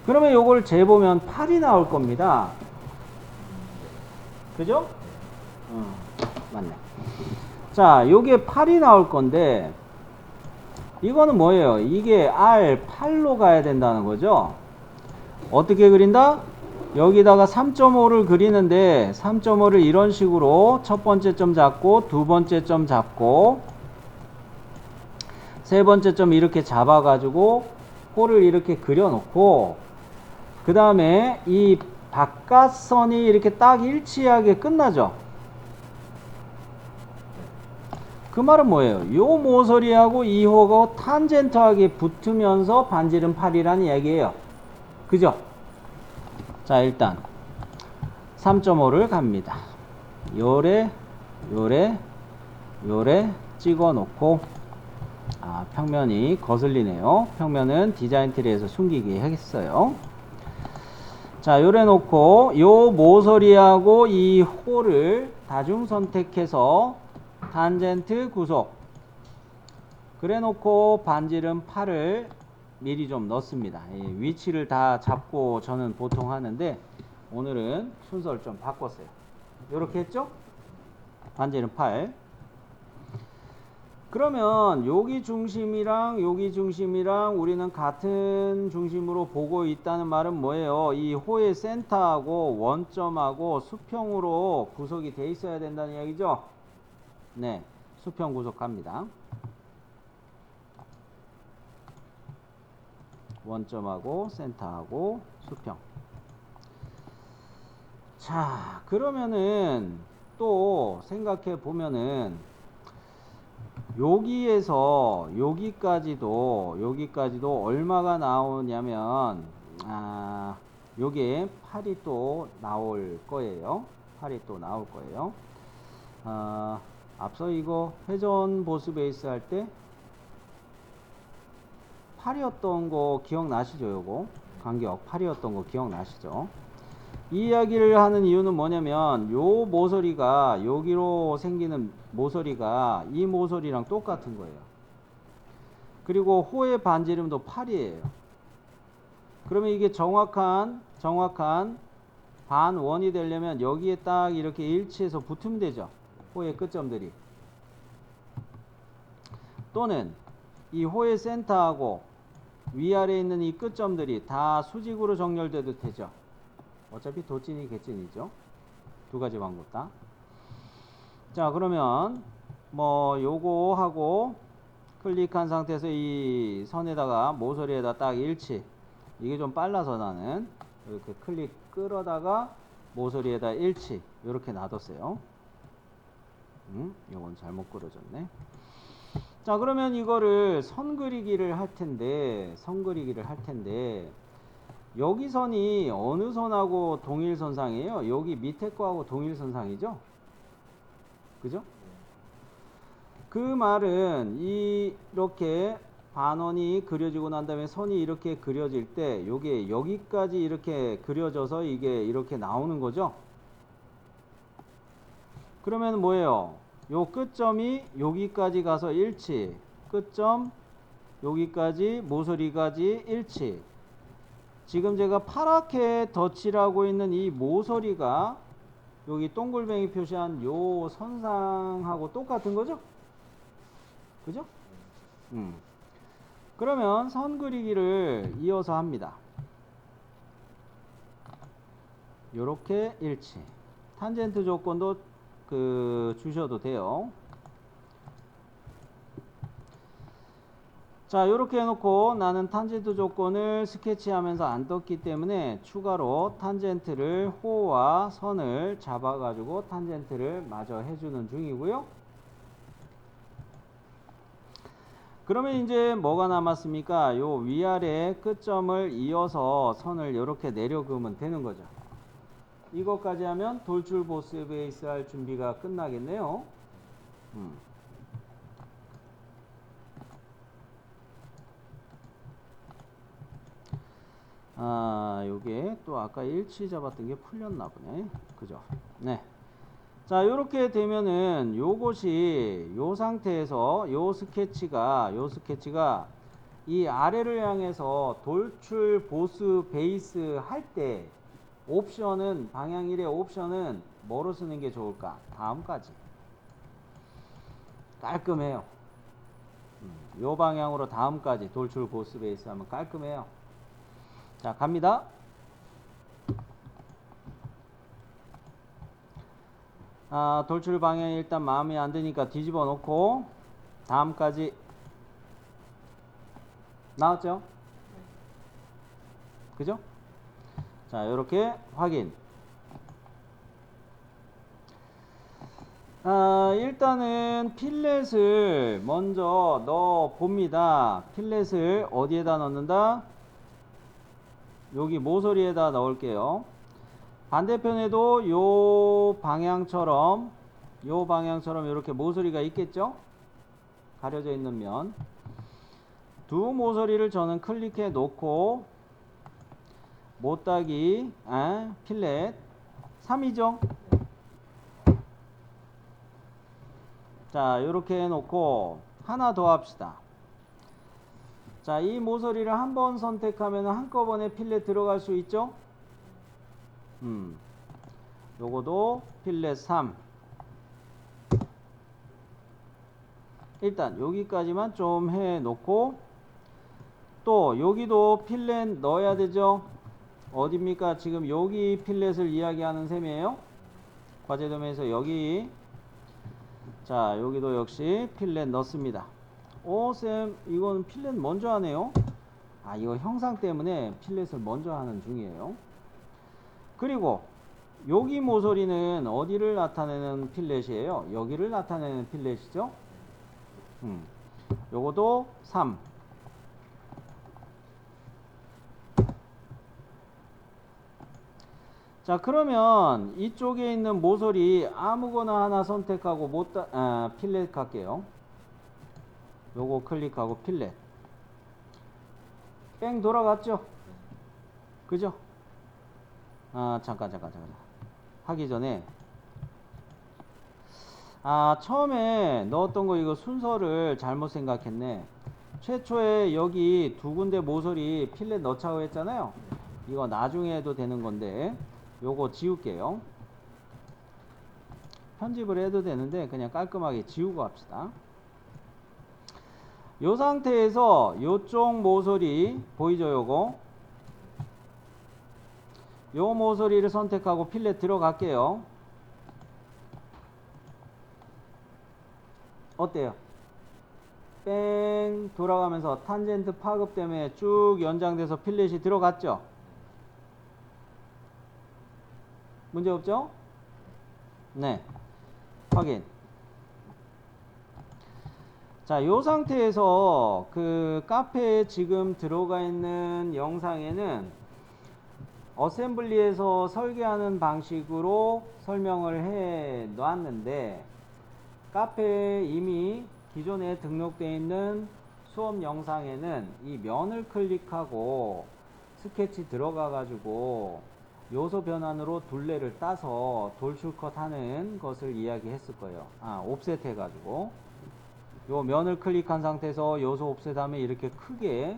그러면 요걸 재보면 8이 나올 겁니다. 그죠? 맞네. 자, 요게 8이 나올 건데 이거는 뭐예요? 이게 R8로 가야 된다는 거죠. 어떻게 그린다? 여기다가 3.5를 그리는데 3.5를 이런 식으로 첫 번째 점 잡고 두 번째 점 잡고 세 번째 점 이렇게 잡아 가지고 홀을 이렇게 그려 놓고 그 다음에 이 바깥선이 이렇게 딱 일치하게 끝나죠. 그 말은 뭐예요? 요 모서리하고 이 호가 탄젠트하게 붙으면서 반지름 8이라는 얘기예요. 그죠? 자, 일단 3.5를 갑니다. 요래 찍어 놓고 평면이 거슬리네요. 평면은 디자인 트리에서 숨기게 하겠어요. 자, 요래 놓고 요 모서리하고 이 홀을 다중 선택해서 탄젠트 구속 그래 놓고 반지름 8을 미리 좀 넣습니다. 위치를 다 잡고 저는 보통 하는데 오늘은 순서를 좀 바꿨어요. 요렇게 했죠? 반지름 8. 그러면 여기 중심이랑 여기 중심이랑 우리는 같은 중심으로 보고 있다는 말은 뭐예요? 이 호의 센터하고 원점하고 수평으로 구속이 돼 있어야 된다는 이야기죠? 네, 수평 구속합니다. 원점하고 센터하고 수평. 자, 그러면은 또 생각해 보면은 여기에서 여기까지도 얼마가 나오냐면 요게 8이 또 나올 거예요. 8이 또 나올 거예요. 앞서 이거 회전 보스 베이스 할 때 8이었던 거 기억나시죠? 요거 간격 8이었던 거 기억나시죠? 이 이야기를 하는 이유는 뭐냐면 요 모서리가 여기로 생기는 모서리가 이 모서리랑 똑같은 거예요. 그리고 호의 반지름도 8이에요. 그러면 이게 정확한 반원이 되려면 여기에 딱 이렇게 일치해서 붙으면 되죠. 호의 끝점들이. 또는 이 호의 센터하고 위아래에 있는 이 끝점들이 다 수직으로 정렬돼도 되죠. 어차피 도찐이 개찐이죠. 두 가지 방법 다. 자, 그러면 뭐 요거 하고 클릭한 상태에서 이 선에다가 모서리에다 딱 일치. 이게 좀 빨라서 나는 이렇게 클릭 끌어다가 모서리에다 일치 이렇게 놔뒀어요. 요건 잘못 그려졌네. 자, 그러면 이거를 선 그리기를 할 텐데 여기 선이 어느 선하고 동일선상이에요? 여기 밑에 거하고 동일선상이죠? 그죠? 그 말은 이렇게 반원이 그려지고 난 다음에 선이 이렇게 그려질 때 요게 여기까지 이렇게 그려져서 이게 이렇게 나오는 거죠? 그러면 뭐예요? 요 끝점이 여기까지 가서 일치, 끝점 여기까지 모서리까지 일치. 지금 제가 파랗게 덧칠하고 있는 이 모서리가 여기 동글뱅이 표시한 요 선상하고 똑같은 거죠? 그죠? 그러면 선 그리기를 이어서 합니다. 요렇게 일치. 탄젠트 조건도 주셔도 돼요. 자, 요렇게 해놓고 나는 탄젠트 조건을 스케치하면서 안 떴기 때문에 추가로 탄젠트를 호와 선을 잡아가지고 탄젠트를 마저 해주는 중이고요. 그러면 이제 뭐가 남았습니까? 요 위아래 끝점을 이어서 선을 이렇게 내려 그으면 되는 거죠. 이것까지 하면 돌출 보스 베이스 할 준비가 끝나겠네요. 요게 또 아까 일치 잡았던 게 풀렸나 보네. 그죠? 네. 자, 요렇게 되면은 요것이 요 상태에서 요 스케치가 이 아래를 향해서 돌출 보스 베이스 할 때 옵션은 방향 1의 옵션은 뭐로 쓰는 게 좋을까? 다음까지 깔끔해요. 요 방향으로 다음까지 돌출 보스 베이스 하면 깔끔해요. 자, 갑니다. 돌출 방향이 일단 마음에 안 드니까 뒤집어 놓고 다음까지 나왔죠? 그죠? 자, 요렇게 확인. 일단은 필렛을 먼저 넣어 봅니다. 필렛을 어디에다 넣는다? 여기 모서리에다 넣을게요. 반대편에도 요 방향처럼 이렇게 모서리가 있겠죠? 가려져 있는 면. 두 모서리를 저는 클릭해 놓고 못따기 필렛 3이죠? 자, 요렇게 해놓고 하나 더 합시다. 자, 이 모서리를 한번 선택하면 한꺼번에 필렛 들어갈 수 있죠? 요거도 필렛 3. 일단 여기까지만 좀 해놓고 또 여기도 필렛 넣어야 되죠? 어딥니까? 지금 여기 필렛을 이야기하는 셈이에요. 과제 도면에서 여기. 자, 여기도 역시 필렛 넣습니다. 쌤, 이건 필렛 먼저 하네요. 이거 형상 때문에 필렛을 먼저 하는 중이에요. 그리고 여기 모서리는 어디를 나타내는 필렛이에요? 여기를 나타내는 필렛이죠. 요거도 3. 자, 그러면 이쪽에 있는 모서리 아무거나 하나 선택하고 필렛 갈게요. 요거 클릭하고 필렛. 뺑 돌아갔죠? 그죠? 잠깐. 하기 전에 처음에 넣었던 거 이거 순서를 잘못 생각했네. 최초에 여기 두 군데 모서리 필렛 넣자고 했잖아요. 이거 나중에 해도 되는 건데 요거 지울게요. 편집을 해도 되는데 그냥 깔끔하게 지우고 합시다. 요 상태에서 요쪽 모서리 보이죠? 요거 요 모서리를 선택하고 필렛 들어갈게요. 어때요? 뺑 돌아가면서 탄젠트 파급 때문에 쭉 연장돼서 필렛이 들어갔죠? 문제 없죠? 네. 확인. 자, 요 상태에서 그 카페에 지금 들어가 있는 영상에는 어셈블리에서 설계하는 방식으로 설명을 해 놨는데 카페에 이미 기존에 등록되어 있는 수업 영상에는 이 면을 클릭하고 스케치 들어가 가지고 요소 변환으로 둘레를 따서 돌출컷 하는 것을 이야기했을 거예요. 옵셋 해가지고 요 면을 클릭한 상태에서 요소 옵셋 하면 이렇게 크게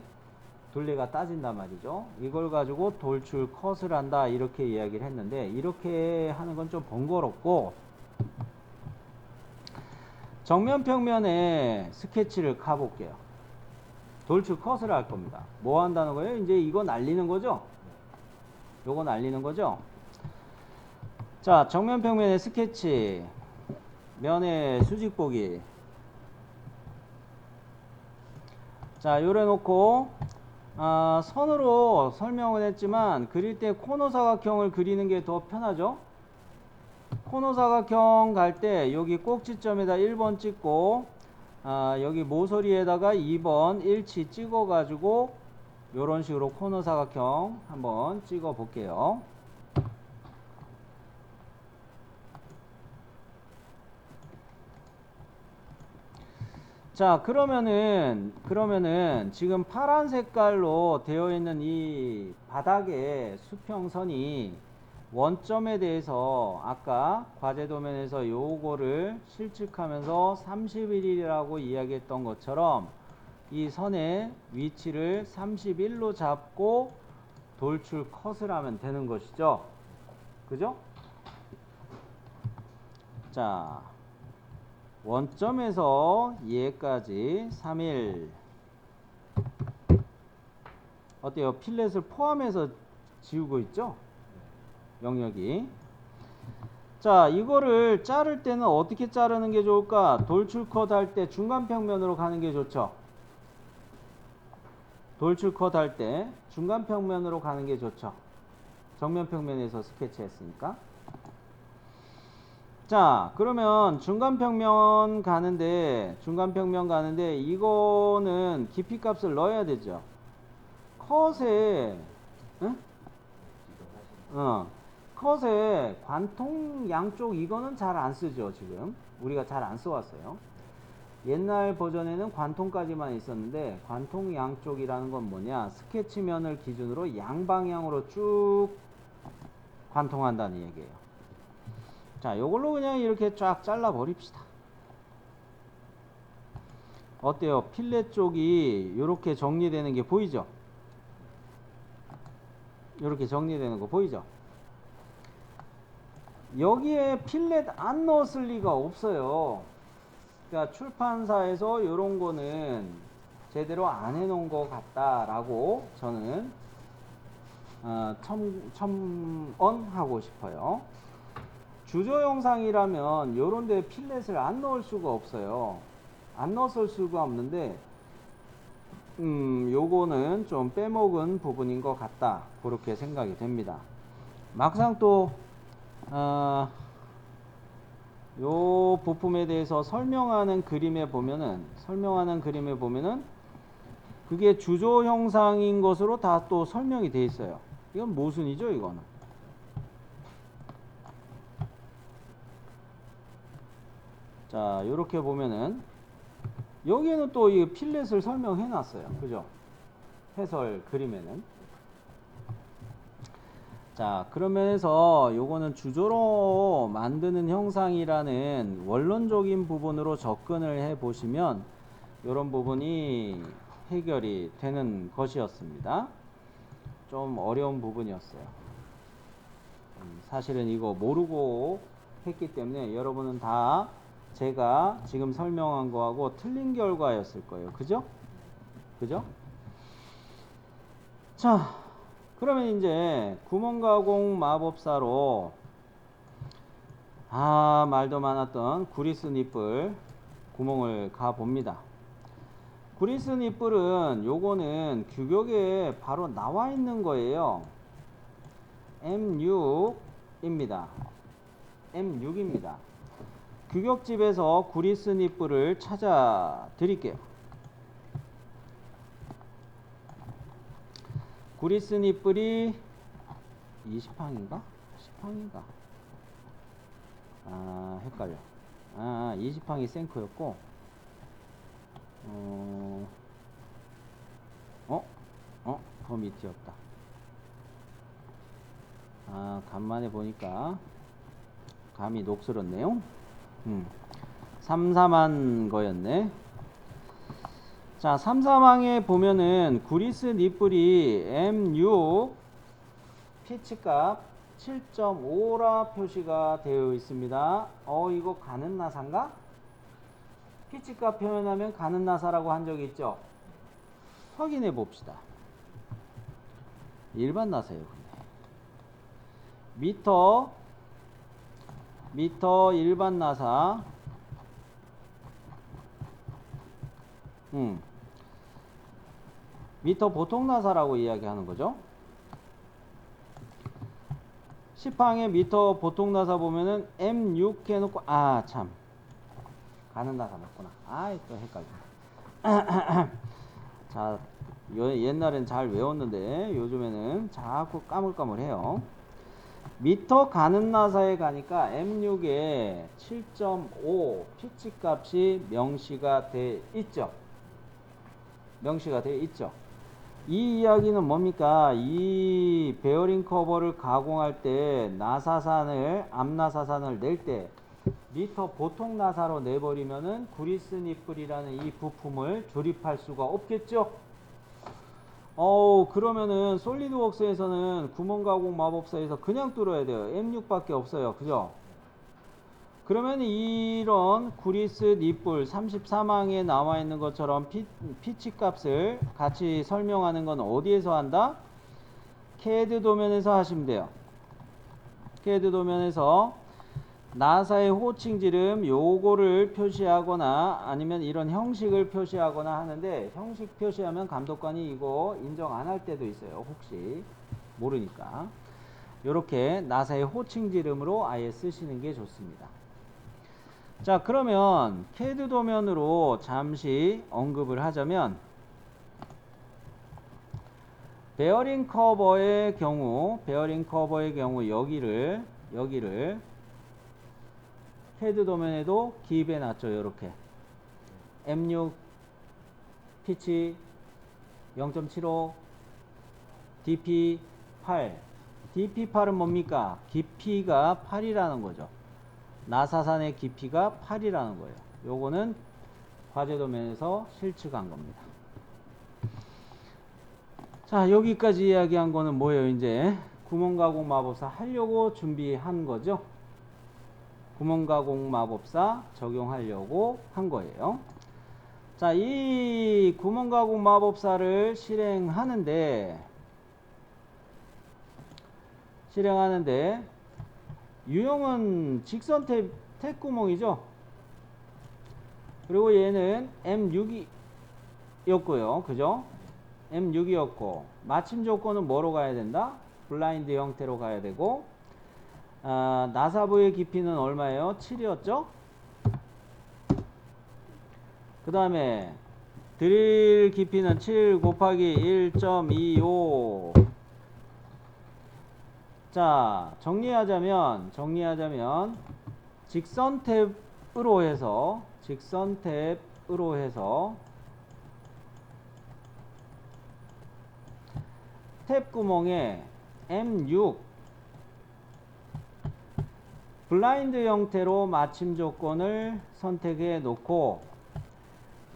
둘레가 따진단 말이죠. 이걸 가지고 돌출 컷을 한다 이렇게 이야기를 했는데 이렇게 하는 건 좀 번거롭고 정면 평면에 스케치를 가볼게요. 돌출 컷을 할 겁니다. 뭐 한다는 거예요? 이제 이거 날리는 거죠? 요거 날리는 거죠? 자, 정면 평면의 스케치 면의 수직 보기. 자, 요래 놓고 선으로 설명을 했지만 그릴 때 코너 사각형을 그리는 게 더 편하죠? 코너 사각형 갈 때 여기 꼭지점에다 1번 찍고 여기 모서리에다가 2번 일치 찍어 가지고 요런 식으로 코너 사각형 한번 찍어 볼게요. 자, 그러면은 지금 파란 색깔로 되어 있는 이 바닥의 수평선이 원점에 대해서 아까 과제 도면에서 요거를 실측하면서 31이라고 이야기했던 것처럼 이 선의 위치를 31로 잡고 돌출 컷을 하면 되는 것이죠. 그죠? 자, 원점에서 얘까지 3일. 어때요? 필렛을 포함해서 지우고 있죠? 영역이. 자, 이거를 자를 때는 어떻게 자르는 게 좋을까? 돌출 컷 할 때 중간 평면으로 가는 게 좋죠. 돌출 컷 할 때 중간 평면으로 가는 게 좋죠. 정면 평면에서 스케치 했으니까. 자, 그러면 중간 평면 가는데 이거는 깊이 값을 넣어야 되죠. 컷에 응? 컷에 관통 양쪽 이거는 잘 안 쓰죠. 지금 우리가 잘 안 써왔어요. 옛날 버전에는 관통까지만 있었는데 관통 양쪽이라는 건 뭐냐, 스케치면을 기준으로 양방향으로 쭉 관통한다는 얘기예요. 자, 요걸로 그냥 이렇게 쫙 잘라 버립시다. 어때요? 필렛 쪽이 이렇게 정리되는 게 보이죠? 이렇게 정리되는 거 보이죠? 여기에 필렛 안 넣었을 리가 없어요. 그러니까 출판사에서 이런 거는 제대로 안 해놓은 것 같다라고 저는 첨언하고 싶어요. 주조 영상이라면 요런 데 필렛을 안 넣을 수가 없어요. 안 넣었을 수가 없는데 요거는 좀 빼먹은 부분인 것 같다, 그렇게 생각이 됩니다. 막상 또 요 부품에 대해서 설명하는 그림에 보면은 그게 주조 형상인 것으로 다 또 설명이 돼 있어요. 이건 모순이죠, 이거는. 자, 요렇게 보면은 여기에는 또 이 필렛을 설명해 놨어요. 그죠? 해설 그림에는. 자, 그러면서 요거는 주조로 만드는 형상이라는 원론적인 부분으로 접근을 해 보시면 요런 부분이 해결이 되는 것이었습니다. 좀 어려운 부분이었어요. 사실은 이거 모르고 했기 때문에 여러분은 다 제가 지금 설명한 거하고 틀린 결과였을 거예요. 그죠? 그죠? 자, 그러면 이제 구멍가공 마법사로 말도 많았던 구리스 니플 구멍을 가 봅니다. 구리스 니플은 요거는 규격에 바로 나와 있는 거예요. M6입니다. M6입니다. 규격집에서 구리스 니플을 찾아 드릴게요. 구리스 니플이 20항인가? 10항인가? 헷갈려. 20항이 생크였고, 더 밑이었다. 간만에 보니까 감이 녹슬었네요. 3,4만 거였네. 자, 3,4망에 보면은 구리스 니플이 M6 피치값 7.5라 표시가 되어 있습니다. 이거 가는 나사인가? 피치값 표현하면 가는 나사라고 한 적이 있죠? 확인해 봅시다. 일반 나사예요. 미터 일반 나사. 미터 보통 나사라고 이야기하는 거죠. 10항에 미터 보통 나사 보면은 M6 해놓고 참 가는 나사 맞구나. 또 헷갈려. 자, 옛날엔 잘 외웠는데 요즘에는 자꾸 까물까물해요. 미터 가는 나사에 가니까 M6에 7.5 피치 값이 명시가 돼 있죠. 이 이야기는 뭡니까? 이 베어링 커버를 가공할 때 나사산을 앞나사산을 낼 때 미터 보통 나사로 내버리면은 구리스 니플이라는 이 부품을 조립할 수가 없겠죠? 그러면은 솔리드웍스에서는 구멍 가공 마법사에서 그냥 뚫어야 돼요. M6밖에 없어요. 그죠? 그러면 이런 구리스 니플 34망에 나와 있는 것처럼 피치 값을 같이 설명하는 건 어디에서 한다? CAD 도면에서 하시면 돼요. CAD 도면에서 나사의 호칭 지름 요거를 표시하거나 아니면 이런 형식을 표시하거나 하는데, 형식 표시하면 감독관이 이거 인정 안 할 때도 있어요. 혹시 모르니까 요렇게 나사의 호칭 지름으로 아예 쓰시는 게 좋습니다. 자, 그러면 CAD 도면으로 잠시 언급을 하자면, 베어링 커버의 경우 여기를 CAD 도면에도 기입해 놨죠. 요렇게 M6 피치 0.75 DP8. DP8은 뭡니까? 깊이가 8이라는 거죠. 나사산의 깊이가 8이라는 거예요. 요거는 과제 도면에서 실측한 겁니다. 자, 여기까지 이야기한 거는 뭐예요? 이제 구멍 가공 마법사 하려고 준비한 거죠. 구멍 가공 마법사 적용하려고 한 거예요. 자, 이 구멍 가공 마법사를 실행하는데 유형은 직선 탭 구멍이죠. 그리고 얘는 M6이었고요. 그죠? M6이었고, 마침 조건은 뭐로 가야 된다? 블라인드 형태로 가야 되고, 나사부의 깊이는 얼마예요? 7이었죠? 그 다음에 드릴 깊이는 7 곱하기 1.25. 자, 정리하자면 직선 탭으로 해서 탭 구멍에 M6 블라인드 형태로 마침 조건을 선택해 놓고,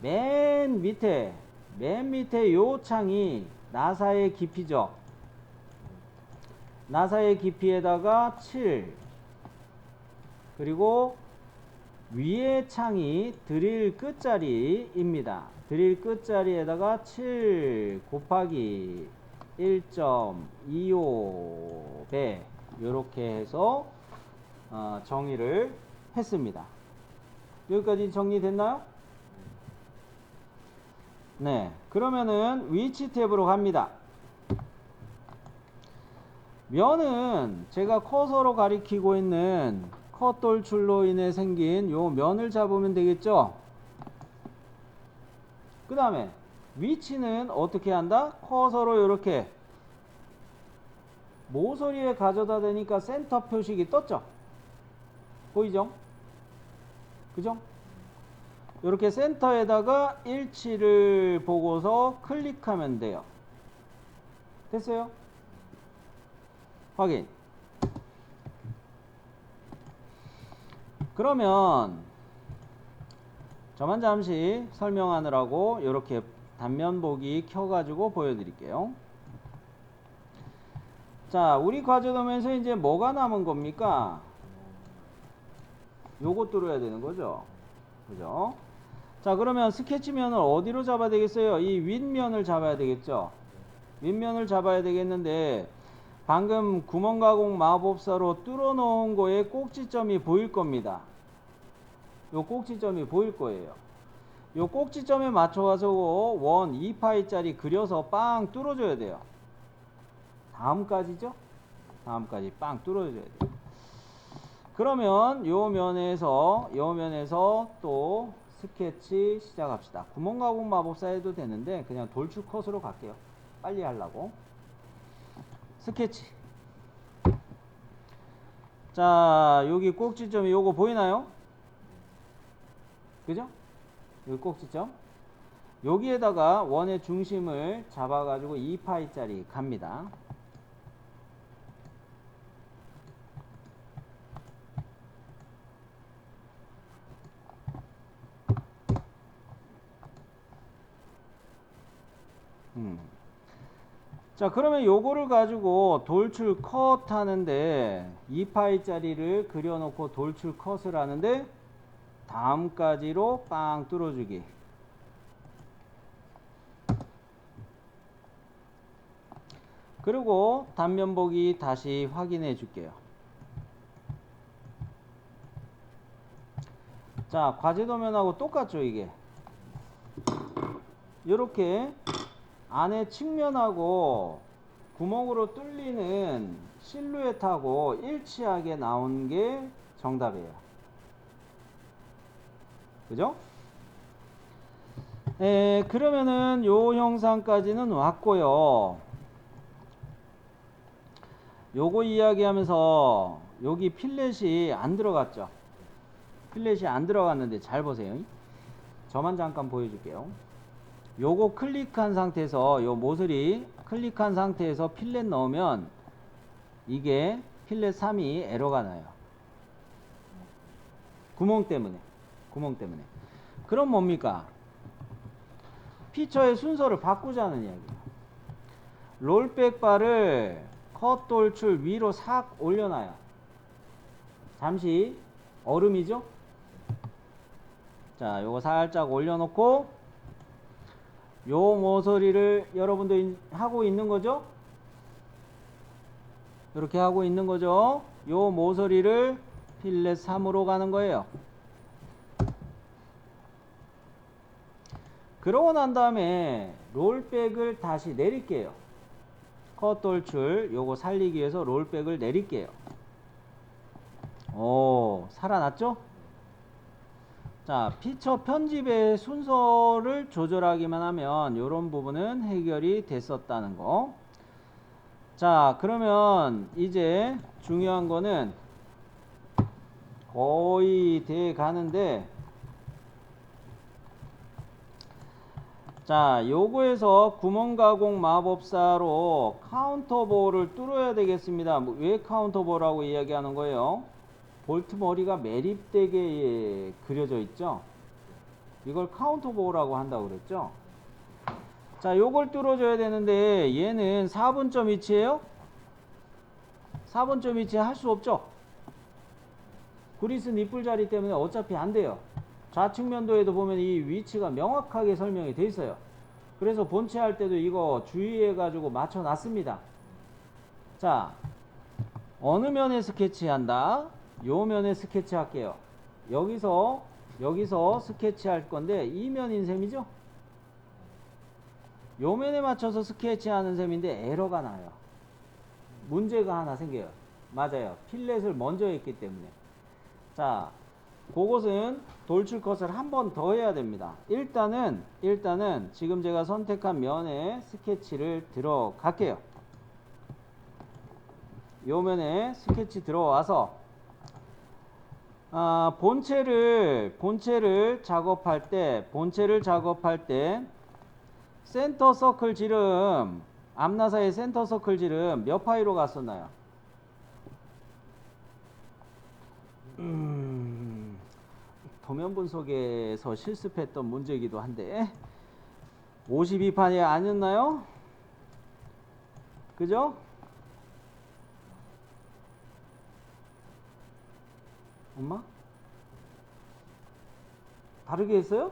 맨 밑에 요 창이 나사의 깊이죠. 나사의 깊이에다가 7, 그리고 위에 창이 드릴 끝자리입니다. 드릴 끝자리에다가 7 곱하기 1.25배 요렇게 해서 정의를 했습니다. 여기까지 정리됐나요? 네, 그러면은 위치 탭으로 갑니다. 면은 제가 커서로 가리키고 있는 컷 돌출로 인해 생긴 요 면을 잡으면 되겠죠. 그 다음에 위치는 어떻게 한다? 커서로 이렇게 모서리에 가져다 대니까 센터 표식이 떴죠. 보이죠? 그죠? 이렇게 센터에다가 일치를 보고서 클릭하면 돼요. 됐어요? 확인. 그러면 저만 잠시 설명하느라고 이렇게 단면 보기 켜가지고 보여드릴게요. 자, 우리 과제 도면에서 이제 뭐가 남은 겁니까? 요거 뚫어야 되는 거죠. 그죠? 자, 그러면 스케치면을 어디로 잡아야 되겠어요? 이 윗면을 잡아야 되겠죠. 윗면을 잡아야 되겠는데, 방금 구멍 가공 마법사로 뚫어 놓은 거에 꼭지점이 보일 겁니다. 요 꼭지점이 보일 거예요. 요 꼭지점에 맞춰가서 원 2파이짜리 그려서 빵 뚫어줘야 돼요. 다음까지죠? 다음까지 빵 뚫어줘야 돼요. 그러면 요 면에서 또 스케치 시작합시다. 구멍 가공 마법사 해도 되는데 그냥 돌출 컷으로 갈게요. 빨리 하려고. 스케치. 자, 여기 꼭지점이 요거 보이나요? 그죠? 여기 꼭지점. 여기에다가 원의 중심을 잡아가지고 2파이짜리 갑니다. 자, 그러면 요거를 가지고 돌출 컷 하는데 2파이짜리를 그려놓고 돌출 컷을 하는데 다음까지로 빵 뚫어주기. 그리고 단면 보기 다시 확인해 줄게요. 자, 과제도면하고 똑같죠, 이게. 이렇게 안에 측면하고 구멍으로 뚫리는 실루엣하고 일치하게 나온 게 정답이에요. 그죠? 그러면은 요 형상까지는 왔고요. 요거 이야기하면서 여기 필렛이 안 들어갔죠. 필렛이 안 들어갔는데 잘 보세요. 저만 잠깐 보여줄게요. 요거 클릭한 상태에서 요 모서리 클릭한 상태에서 필렛 넣으면 이게 필렛 3이 에러가 나요. 구멍 때문에. 그럼 뭡니까? 피처의 순서를 바꾸자는 이야기예요. 롤백 바를 컷 돌출 위로 싹 올려놔요. 잠시 얼음이죠? 자, 요거 살짝 올려놓고 요 모서리를 여러분도 하고 있는 거죠? 이렇게 하고 있는 거죠? 요 모서리를 필렛 3으로 가는 거예요. 그러고 난 다음에 롤백을 다시 내릴게요. 컷 돌출 요거 살리기 위해서 롤백을 내릴게요. 오, 살아났죠? 자, 피처 편집의 순서를 조절하기만 하면 이런 부분은 해결이 됐었다는 거. 자, 그러면 이제 중요한 거는 거의 돼 가는데, 자, 요거에서 구멍가공 마법사로 카운터볼을 뚫어야 되겠습니다. 왜 카운터볼이라고 이야기하는 거예요? 볼트 머리가 매립되게 그려져 있죠. 이걸 카운터볼이라고 한다고 그랬죠. 자, 요걸 뚫어줘야 되는데 얘는 4분점 위치에요. 4분점 위치에 할 수 없죠. 그리스 니플 자리 때문에 어차피 안 돼요. 좌측면도에도 보면 이 위치가 명확하게 설명이 돼 있어요. 그래서 본체 할 때도 이거 주의해 가지고 맞춰 놨습니다. 자, 어느 면에 스케치한다? 요 면에 스케치 할게요. 여기서 스케치 할 건데 이 면인 셈이죠? 요 면에 맞춰서 스케치 하는 셈인데 에러가 나요. 문제가 하나 생겨요. 맞아요. 필렛을 먼저 했기 때문에. 자, 그것은 돌출 컷을 한 번 더 해야 됩니다. 일단은 지금 제가 선택한 면에 스케치를 들어갈게요. 요 면에 스케치 들어와서 본체를 작업할 때 센터 서클 지름, 앞나사의 센터 서클 지름 몇 파이로 갔었나요? 도면 분석에서 실습했던 문제이기도 한데 52판이 아니었나요? 그죠? 엄마? 다르게 했어요?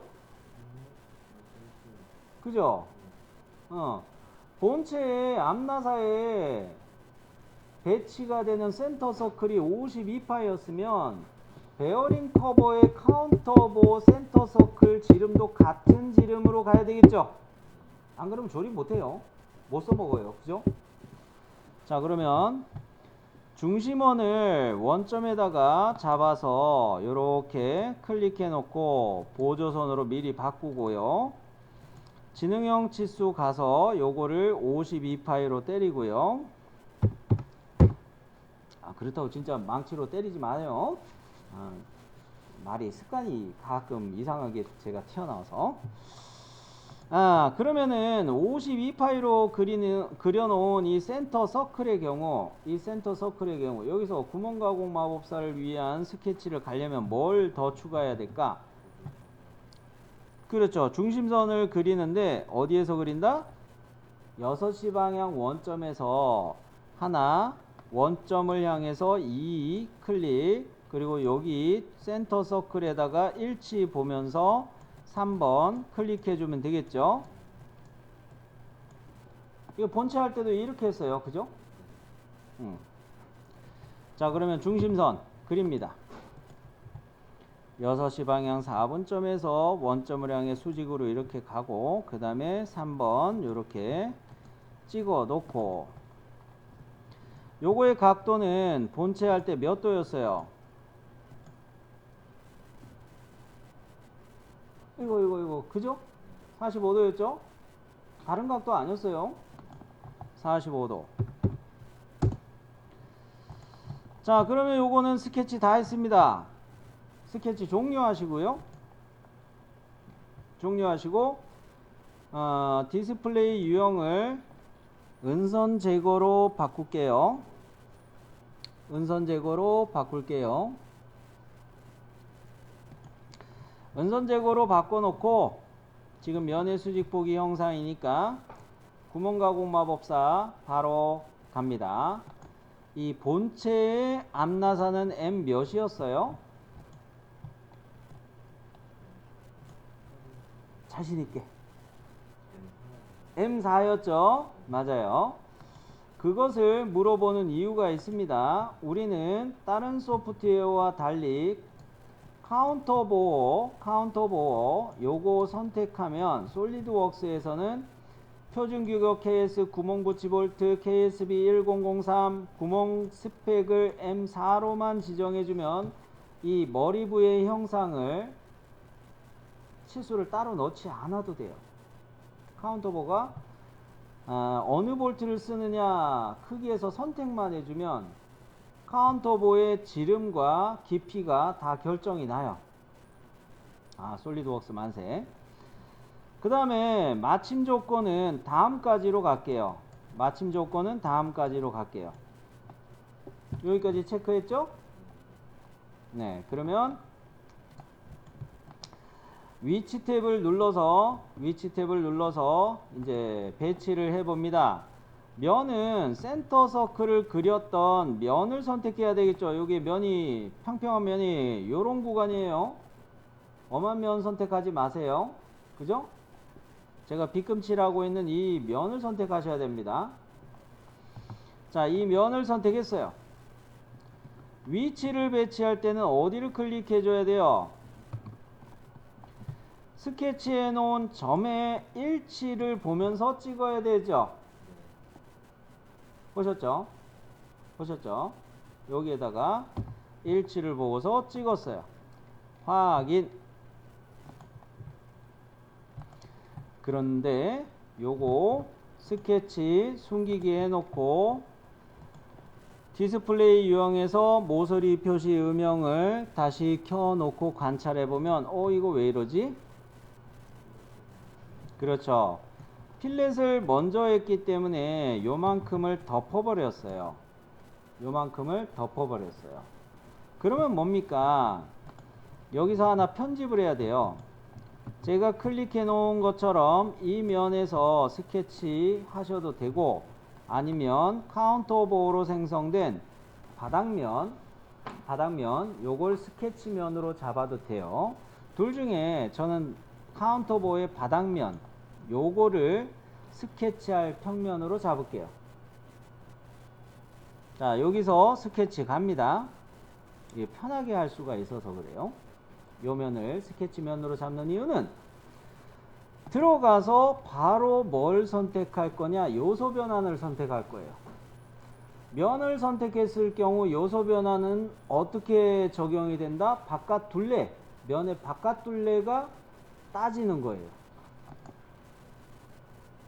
그죠? 본체의 앞나사에 배치가 되는 센터 서클이 52파였으면 베어링 커버의 카운터보 센터 서클 지름도 같은 지름으로 가야 되겠죠? 안 그러면 조립 못해요. 못 써먹어요. 그죠? 자, 그러면 중심원을 원점에다가 잡아서 이렇게 클릭해 놓고 보조선으로 미리 바꾸고요. 지능형 치수 가서 요거를 52파이로 때리고요. 그렇다고 진짜 망치로 때리지 마요. 말이 습관이 가끔 이상하게 제가 튀어나와서. 그러면은 52파이로 그려놓은 이 센터 서클의 경우, 여기서 구멍가공 마법사를 위한 스케치를 가려면 뭘 더 추가해야 될까? 그렇죠. 중심선을 그리는데 어디에서 그린다? 6시 방향 원점에서 하나, 원점을 향해서 2 클릭, 그리고 여기 센터 서클에다가 일치 보면서 3번 클릭해주면 되겠죠. 이거 본체 할 때도 이렇게 했어요. 그죠? 자, 그러면 중심선 그립니다. 6시 방향 4분점에서 원점을 향해 수직으로 이렇게 가고, 그 다음에 3번 이렇게 찍어 놓고, 요거의 각도는 본체 할 때 몇 도였어요? 이거 그죠? 45도였죠? 다른 각도 아니었어요. 45도. 자, 그러면 요거는 스케치 다 했습니다. 스케치 종료하시고요. 디스플레이 유형을 은선 제거로 바꿀게요. 은선 제거로 바꿔놓고, 지금 면의 수직 보기 형상이니까 구멍 가공 마법사 바로 갑니다. 이 본체의 앞나사는 M 몇이었어요? 자신있게 M4였죠? 맞아요. 그것을 물어보는 이유가 있습니다. 우리는 다른 소프트웨어와 달리 카운터 보호 요거 선택하면 솔리드웍스에서는 표준 규격 KS 구멍 붙이 볼트 KSB 1003 구멍 스펙을 M4로만 지정해주면 이 머리부의 형상을 치수를 따로 넣지 않아도 돼요. 카운터보가 어느 볼트를 쓰느냐 크기에서 선택만 해주면 카운터보의 지름과 깊이가 다 결정이 나요. 솔리드웍스 만세. 그 다음에 마침 조건은 다음까지로 갈게요. 여기까지 체크했죠? 네, 그러면 위치 탭을 눌러서 이제 배치를 해봅니다. 면은 센터 서클을 그렸던 면을 선택해야 되겠죠. 여기 면이 평평한 면이 요런 구간이에요. 엄한 면 선택하지 마세요. 그죠? 제가 빗금칠하고 있는 이 면을 선택하셔야 됩니다. 자, 이 면을 선택했어요. 위치를 배치할 때는 어디를 클릭해 줘야 돼요? 스케치해 놓은 점의 일치를 보면서 찍어야 되죠. 보셨죠? 여기에다가 일치를 보고서 찍었어요. 확인. 그런데 요거 스케치 숨기기 해놓고 디스플레이 유형에서 모서리 표시 음영을 다시 켜놓고 관찰해보면 이거 왜 이러지? 그렇죠. 필렛을 먼저 했기 때문에 요만큼을 덮어버렸어요. 그러면 뭡니까? 여기서 하나 편집을 해야 돼요. 제가 클릭해 놓은 것처럼 이 면에서 스케치 하셔도 되고, 아니면 카운터 보호로 생성된 바닥면 요걸 스케치면으로 잡아도 돼요. 둘 중에 저는 카운터 보호의 바닥면 요거를 스케치할 평면으로 잡을게요. 자, 여기서 스케치 갑니다. 이게 편하게 할 수가 있어서 그래요. 요 면을 스케치면으로 잡는 이유는 들어가서 바로 뭘 선택할 거냐? 요소 변환을 선택할 거예요. 면을 선택했을 경우 요소 변환은 어떻게 적용이 된다? 바깥 둘레, 면의 바깥 둘레가 따지는 거예요.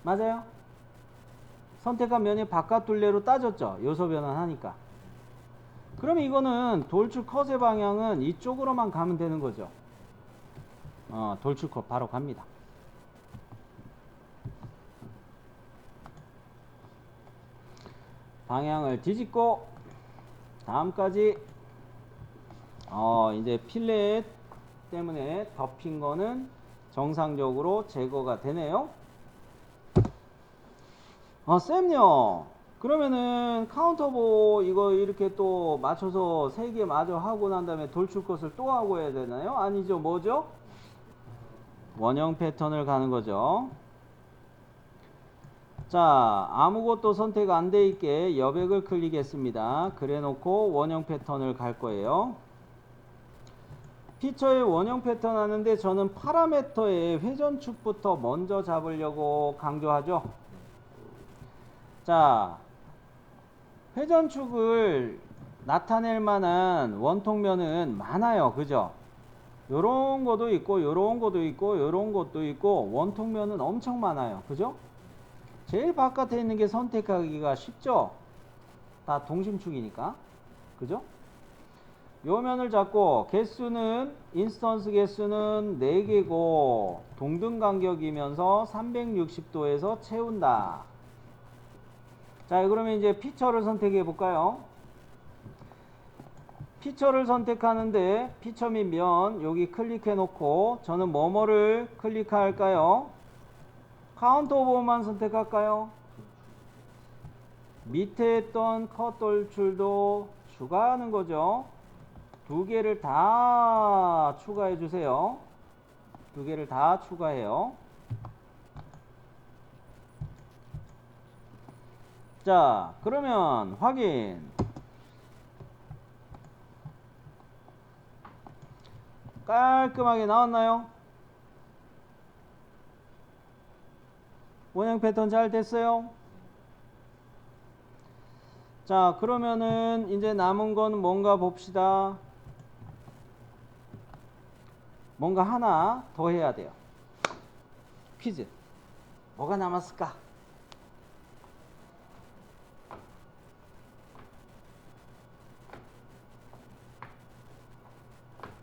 맞아요? 선택한 면이 바깥 둘레로 따졌죠? 요소 변환하니까. 그러면 이거는 돌출 컷의 방향은 이쪽으로만 가면 되는 거죠. 돌출 컷 바로 갑니다. 방향을 뒤집고 다음까지 이제 필렛 때문에 덮인 거는 정상적으로 제거가 되네요. 쌤요, 그러면은 카운터보 이거 이렇게 또 맞춰서 3개 마저 하고 난 다음에 돌출 것을 또 하고 해야 되나요? 아니죠. 뭐죠? 원형 패턴을 가는 거죠. 자, 아무것도 선택 안 돼 있게 여백을 클릭했습니다. 그래 놓고 원형 패턴을 갈 거예요. 피처의 원형 패턴 하는데 저는 파라메터의 회전축부터 먼저 잡으려고 강조하죠. 자, 회전축을 나타낼 만한 원통면은 많아요. 그죠? 요런 것도 있고 요런 것도 있고 요런 것도 있고 원통면은 엄청 많아요. 그죠? 제일 바깥에 있는 게 선택하기가 쉽죠? 다 동심축이니까. 그죠? 요 면을 잡고 개수는 인스턴스 개수는 4개고 동등 간격이면서 360도에서 채운다. 자, 그러면 이제 피처를 선택해 볼까요? 피처를 선택하는데 피처 및 면 여기 클릭해 놓고 저는 뭐뭐를 클릭할까요? 카운터 오버만 선택할까요? 밑에 있던 컷 돌출도 추가하는 거죠. 2개를 다 추가해 주세요. 2개를 다 추가해요. 자, 그러면 확인. 깔끔하게 나왔나요? 원형 패턴 잘 됐어요? 자, 그러면은 이제 남은 건 뭔가 봅시다. 뭔가 하나 더 해야 돼요. 퀴즈. 뭐가 남았을까?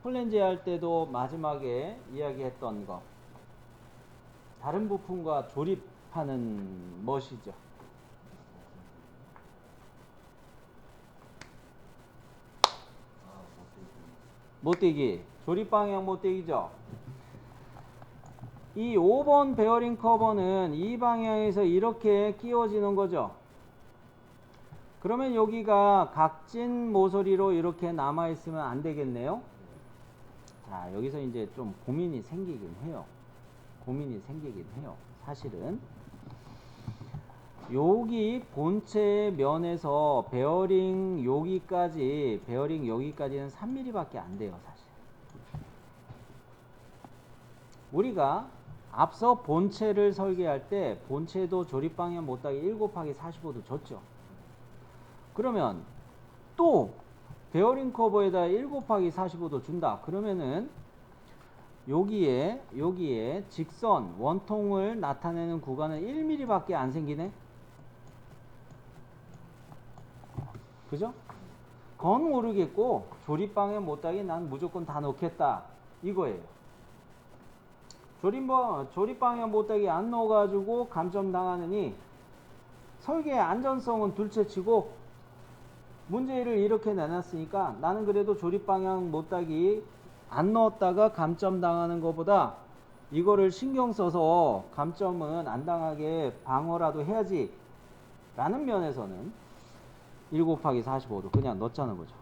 플랜지 할 때도 마지막에 이야기했던 거. 다른 부품과 조립하는 멋이죠. 못대기. 조립 방향 못대기죠. 이 5번 베어링 커버는 이 방향에서 이렇게 끼워지는 거죠. 그러면 여기가 각진 모서리로 이렇게 남아 있으면 안 되겠네요. 자, 여기서 이제 좀 고민이 생기긴 해요. 사실은 여기 본체 면에서 베어링 여기까지는 3mm 밖에 안 돼요. 사실 우리가 앞서 본체를 설계할 때 본체도 조립 방향 못하게 1 곱하기 45도 줬죠. 그러면 또 베어링 커버에다 1 곱하기 45도 준다. 그러면은 여기에 직선 원통을 나타내는 구간은 1mm 밖에 안 생기네. 그죠? 건 모르겠고 조립 방향 못하게 난 무조건 다 넣겠다 이거예요. 조립 방향 못하게 안 넣어가지고 감점 당하느니 설계의 안전성은 둘째치고 문제를 이렇게 내놨으니까 나는 그래도 조립 방향 못하기 안 넣었다가 감점 당하는 것보다 이거를 신경 써서 감점은 안 당하게 방어라도 해야지 라는 면에서는 1 곱하기 45도 그냥 넣자는 거죠.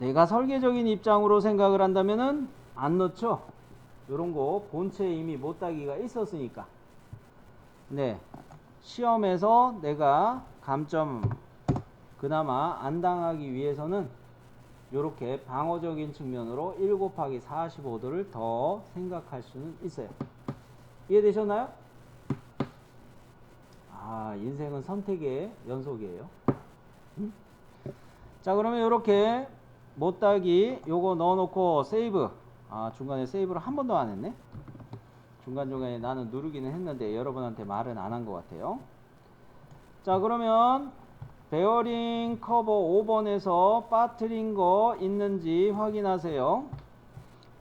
내가 설계적인 입장으로 생각을 한다면은 안 넣죠. 요런 거 본체에 이미 못다기가 있었으니까. 네, 시험에서 내가 감점 그나마 안 당하기 위해서는 요렇게 방어적인 측면으로 1 곱하기 45도를 더 생각할 수는 있어요. 이해되셨나요? 인생은 선택의 연속이에요. 자, 그러면 요렇게 못다기 요거 넣어놓고 세이브. 중간에 세이브를 한 번도 안 했네. 중간중간에 나는 누르기는 했는데 여러분한테 말은 안 한 것 같아요. 자, 그러면 베어링 커버 5번에서 빠뜨린 거 있는지 확인하세요.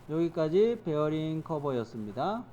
여기까지 베어링 커버였습니다.